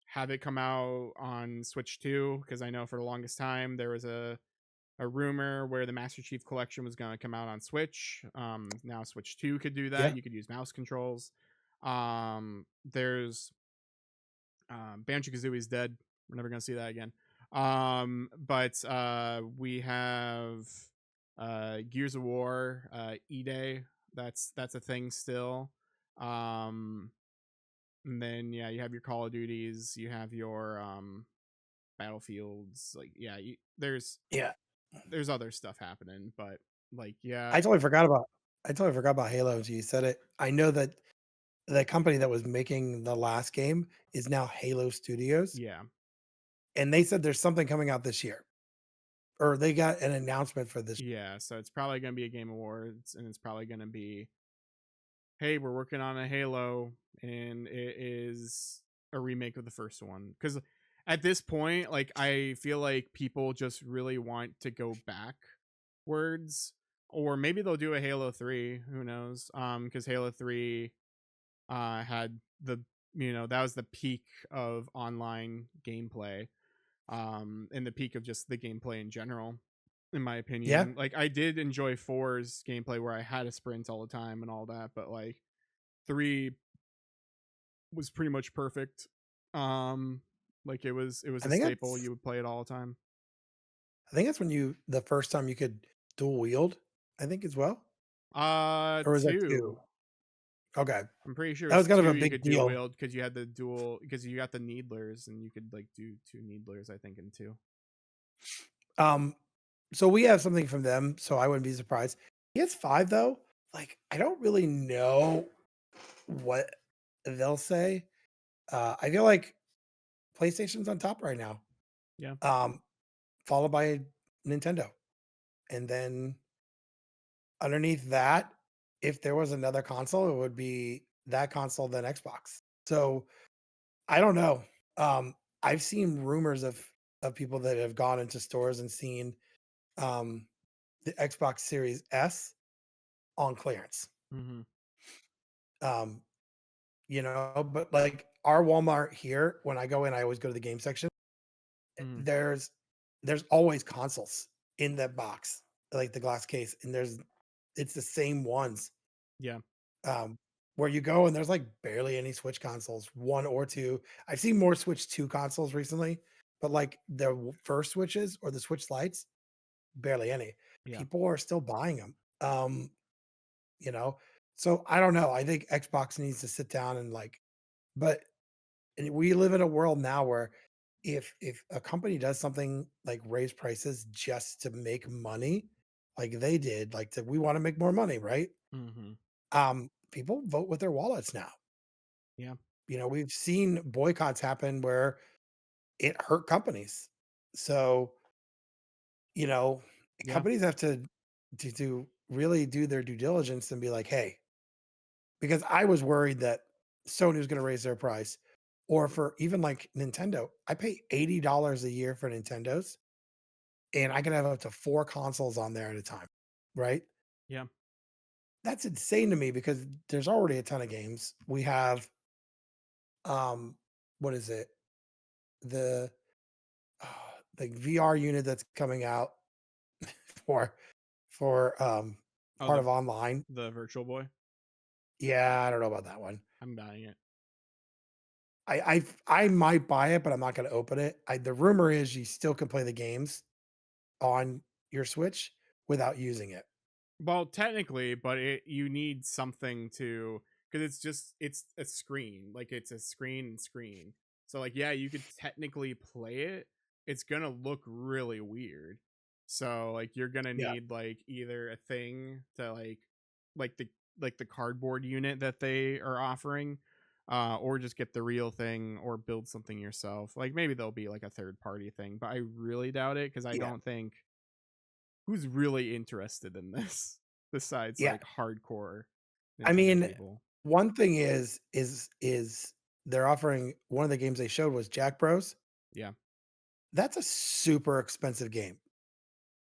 have it come out on Switch 2, because I know for the longest time there was a rumor where the Master Chief Collection was going to come out on Switch. Now Switch 2 could do that. yeah. You could use mouse controls. There's Banjo Kazooie is dead. We're never gonna see that again. But we have Gears of War, E Day. That's a thing still. Um, and then yeah, you have your Call of Duties. You have your Battlefields. Like yeah, Yeah. there's other stuff happening, but like yeah, I totally forgot about I totally forgot about Halo until you said it. I know that the company that was making the last game is now Halo Studios, yeah, and they said there's something coming out this year, or they got an announcement for this. yeah. So it's probably gonna be a Game Awards, and it's probably gonna be, hey, we're working on a Halo, and it is a remake of the first one. Because at this point, like, I feel like people just really want to go backwards, or maybe they'll do a Halo 3. Who knows? Because Halo 3 had that was the peak of online gameplay, and the peak of just the gameplay in general. In my Yeah, opinion, like I did enjoy 4's gameplay where I had a sprint all the time and all that, but like 3 was pretty much perfect. Um, like it was I a think staple. that's You would play it all the time. I think that's when you the first time you could dual wield, I think as well, or was that 2? 2. Okay, I'm pretty sure it that was was kind of 2. a You big could dual deal. wield because you had the dual, because you got the needlers and you could like do two needlers. I think in 2. Um, so we have something from them, so I wouldn't be surprised. PS5 though, like I don't really know what they'll say. I feel like PlayStation's on top right now, Yeah. um, followed by Nintendo, and then underneath that, if there was another console, it would be that console, then Xbox. So I don't know. I've seen rumors of people that have gone into stores and seen um, the Xbox Series S on clearance. Mm-hmm. Um, but like our Walmart here, when I go in, I always go to the game section. Mm-hmm. There's always consoles in that box, like the glass case, and it's the same ones. Yeah. Um, where you go and there's like barely any Switch consoles, one or two. I've seen more Switch 2 consoles recently, but like the first Switches or the Switch Lights, barely any. Yeah. People are still buying them. You know, so I don't know. I think Xbox needs to sit down and like, but and we live in a world now where if a company does something like raise prices just to make money, like they did, like we want to make more money, right? Mm-hmm. People vote with their wallets now. Yeah. We've seen boycotts happen where it hurt companies. So, you know, Yeah. companies have to really do their due diligence and be like, hey, because I was worried that Sony was going to raise their price, or for even like Nintendo. I pay $80 a year for Nintendos, and I can have up to 4 consoles on there at a time, right? Yeah. That's insane to me because there's already a ton of games. We have um what is it? The the VR unit that's coming out for for Oh, part of online. the Virtual Boy. Yeah, I don't know about that one. I'm buying it. I might buy it, but I'm not going to open it. The rumor is you still can play the games on your Switch without using it. Well, technically, but you need something to, because it's a screen, like it's a screen and screen. So like yeah, you could technically play it. It's gonna look really weird. So like you're gonna Yeah, need like either a thing to like the the cardboard unit that they are offering, or just get the real thing or build something yourself. Like maybe there'll be like a third party thing, but I really doubt it, because I yeah, don't think who's really interested in this besides yeah. like hardcore I Nintendo mean, people. one thing is they're offering one of the games they showed was Jack Bros. Yeah. That's a super expensive game.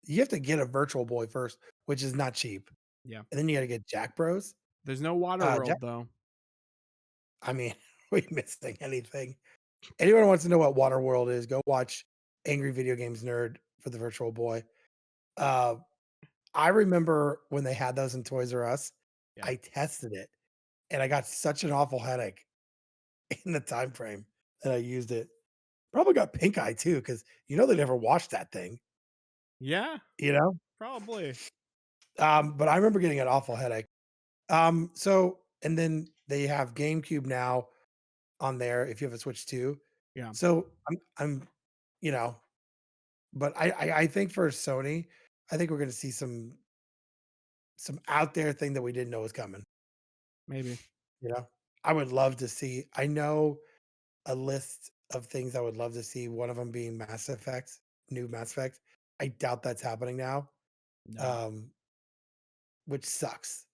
You have to get a Virtual Boy first, which is not cheap, Yeah. and then you gotta get Jack Bros. There's no Water Jack World though. I mean, are we missing anything? Anyone who wants to know what Waterworld is, go watch Angry Video Games Nerd for the Virtual Boy. Uh, I remember when they had those in Toys R Us, Yeah. I tested it, and I got such an awful headache in the time frame that I used it. Probably got pink eye too, because they never washed that thing, Yeah, you know? probably. But I remember getting an awful headache. So and then they have GameCube now on there if you have a Switch too. Yeah. So I'm you know, but I think for Sony, I think we're gonna see some out there thing that we didn't know was coming, Maybe. you know? I would love to see I know a list of things I would love to see, one of them being Mass Effect, new Mass Effect. I doubt that's happening now, No. um, which sucks.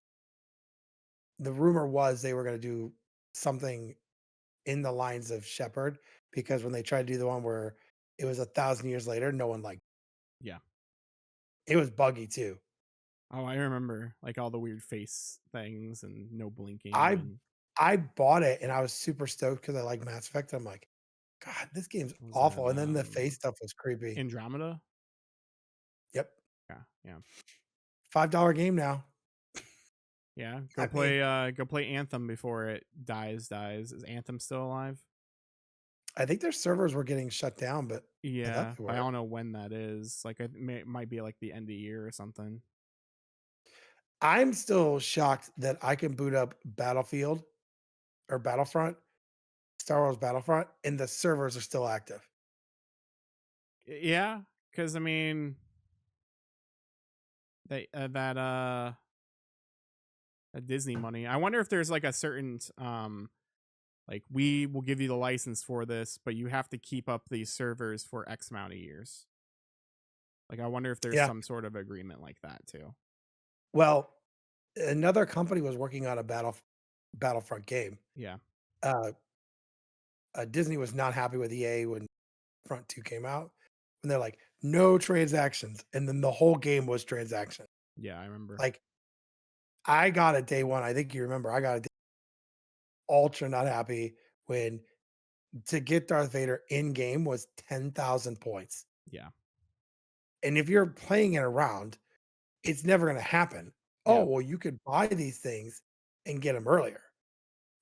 The rumor was they were gonna do something in the lines of Shepard because when they tried to do the one where it was 1,000 years later, no one liked Yeah. it. It was buggy too. Oh, I remember like all the weird face things and no blinking I and I bought it and I was super stoked because I like Mass Effect. I'm like, God, this game's what was that awful. And then the face stuff was creepy. Andromeda? Yep. Yeah, yeah. $5 game now. Yeah. I mean, Go play Anthem before it dies. Is Anthem still alive? I think their servers were getting shut down, but I thought Yeah, they but I were. don't know when that is. Like it might be like the end of the year or something. I'm still shocked that I can boot up Battlefield or Battlefront, Star Wars Battlefront, and the servers are still active. Yeah, cuz I mean, they that Disney money. I wonder if there's like a certain like we will give you the license for this, but you have to keep up these servers for X amount of years. Like I wonder if there's Yeah. some sort of agreement like that too. Well, another company was working on a Battlefront game. Yeah. Uh, Disney was not happy with EA when Front 2 came out, and they're like, "No transactions," and then the whole game was transaction. Yeah, I remember. Like, I got it day 1, I think you remember, I got it ultra not happy when to get Darth Vader in game was 10,000 points, Yeah. and if you're playing it around, it's never gonna happen. "Oh, Yeah. well, you could buy these things and get them earlier."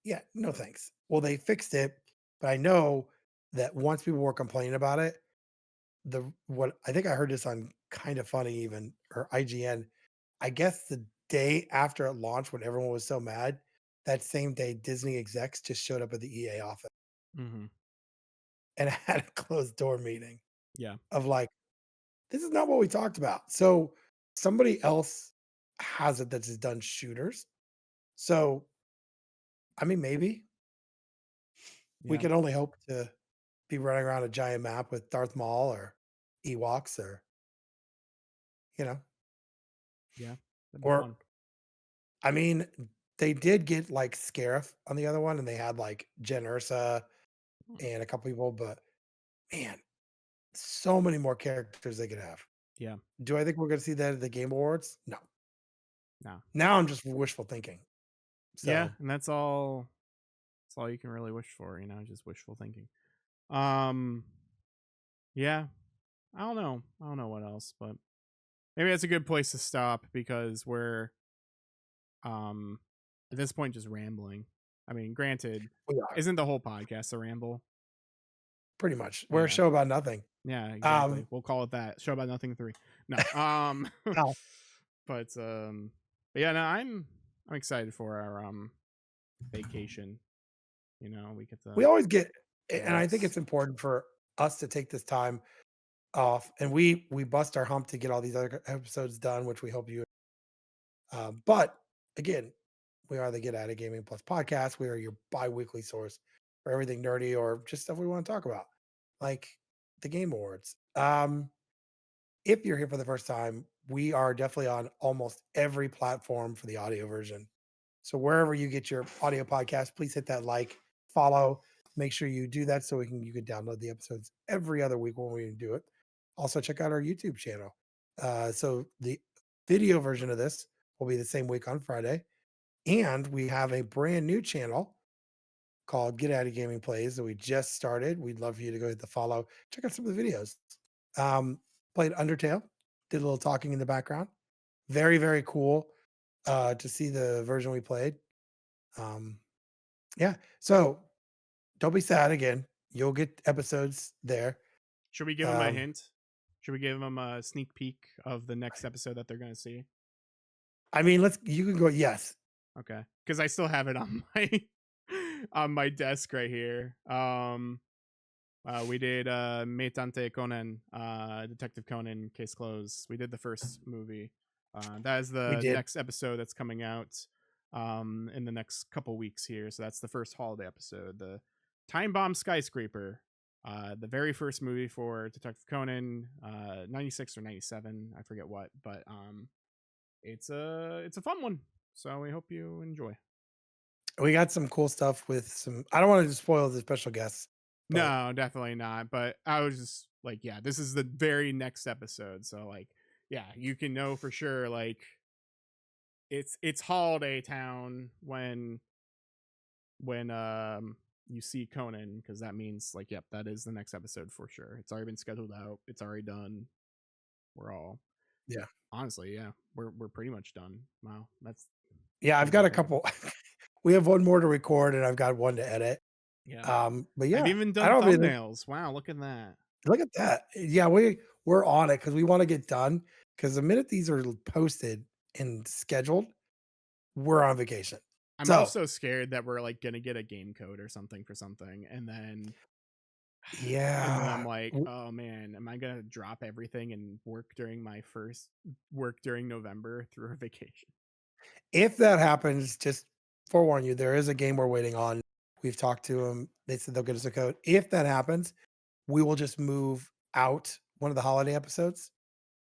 Yeah, no thanks. Well, they fixed it, but I know that once people were complaining about it, the what I think I heard this on Kind of Funny even or IGN. I guess the day after it launched, when everyone was so mad, that same day Disney execs just showed up at the EA office Mhm. and had a closed door meeting Yeah. of like, this is not what we talked about. So somebody else has it that has done shooters. So I mean, maybe we Yeah. can only hope to be running around a giant map with Darth Maul or Ewoks or you know, Yeah. That'd be or fun. I mean, they did get like Scarif on the other one, and they had like Jen Ursa Hmm. and a couple people, but man, so many more characters they could have. Yeah. Do I think we're going to see that at the Game Awards? No. No. Now I'm just wishful thinking. Yeah, So and that's all you can really wish for, just wishful thinking. Um yeah, I don't know. I don't know what else, but maybe that's a good place to stop because we're um at this point just rambling. I mean, granted, we are isn't the whole podcast a ramble? pretty much we're a Yeah. show about nothing. Yeah, exactly. Um, We'll call it that. Show about nothing 3. No. no, But yeah, no, I'm excited for our vacation. We get we to always get, and I think relax. it's important for us to take this time off, and we bust our hump to get all these other episodes done, which we hope you. But again, we are the Get Out of Gaming Plus podcast. We are your bi-weekly source for everything nerdy or just stuff we want to talk about, like the Game Awards. If you're here for the first time, we are definitely on almost every platform for the audio version. So wherever you get your audio podcast, please hit that like, follow. Make sure you do that so you can download the episodes every other week when we do it. Also, check out our YouTube channel. So the video version of this will be the same week on Friday, and we have a brand new channel called Get Out of Gaming Plays that we just started. We'd love for you to go hit the follow. Check out some of the videos. Played Undertale, did a little talking in the background. Very, very cool to see the version we played. Um, yeah. So don't be sad again. You'll get episodes there. Should we give them a Um, hint? Should we give them a sneak peek of the next episode that they're going to see? I mean, you can go, yes. Okay, because I still have it on my on my desk right here. We did Metante Conan, Detective Conan, Case Closed. We did the first movie. That is We the did. next episode that's coming out in the next couple weeks here. So that's the first holiday episode. The Time Bomb Skyscraper, the very first movie for Detective Conan, 96 or 97, I forget what, but it's a fun one. So we hope you enjoy. We got some cool stuff with some. I don't want to spoil the special guests, but No, definitely not. But I was just like, yeah, this is the very next episode. So like, yeah, you can know for sure like it's holiday town when you see Conan, because that means like, yep, that is the next episode for sure. It's already been scheduled out. It's already done. We're all yeah, honestly, yeah, we're pretty much done. Wow, that's yeah. I've crazy got to a think of. couple. We have one more to record, and I've got one to edit. Yeah. But I've yeah, even I done don't have anything. thumbnails. Wow, look at that. Look at that. Yeah, we're on it because we want to get done. Because the minute these are posted and scheduled, we're on vacation. I'm So also scared that we're like gonna get a game code or something for something, and then I'm yeah, like, oh man, am I gonna drop everything and work during my first work during November through a vacation? if that happens, just forewarn you, there is a game we're waiting on. We've talked to them. They said they'll get us a code. If that happens, we will just move out one of the holiday episodes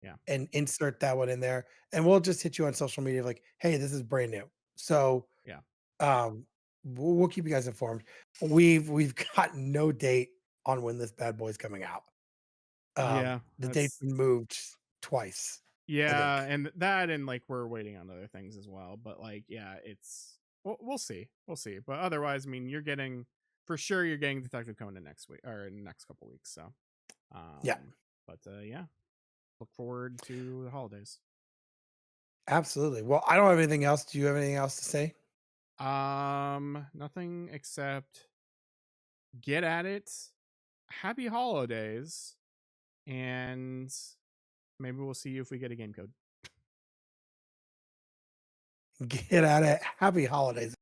Yeah. and insert that one in there, and we'll just hit you on social media like, "Hey, this is brand new." So, Yeah. um, we'll keep you guys informed. We've got no date on when this bad boy's coming out. Yeah. The date's That's been moved twice, I yeah, think. and that and like we're waiting on other things as well. But like, yeah, it's we'll see. We'll see. But otherwise, I mean, you're getting for sure you're getting Detective Conan next week or in the next couple weeks. So Yeah, but yeah, look forward to the holidays. absolutely. Well, I don't have anything else. Do you have anything else to say? Nothing except get at it. Happy holidays, and maybe we'll see you if we get a game code. Get at it. Happy holidays.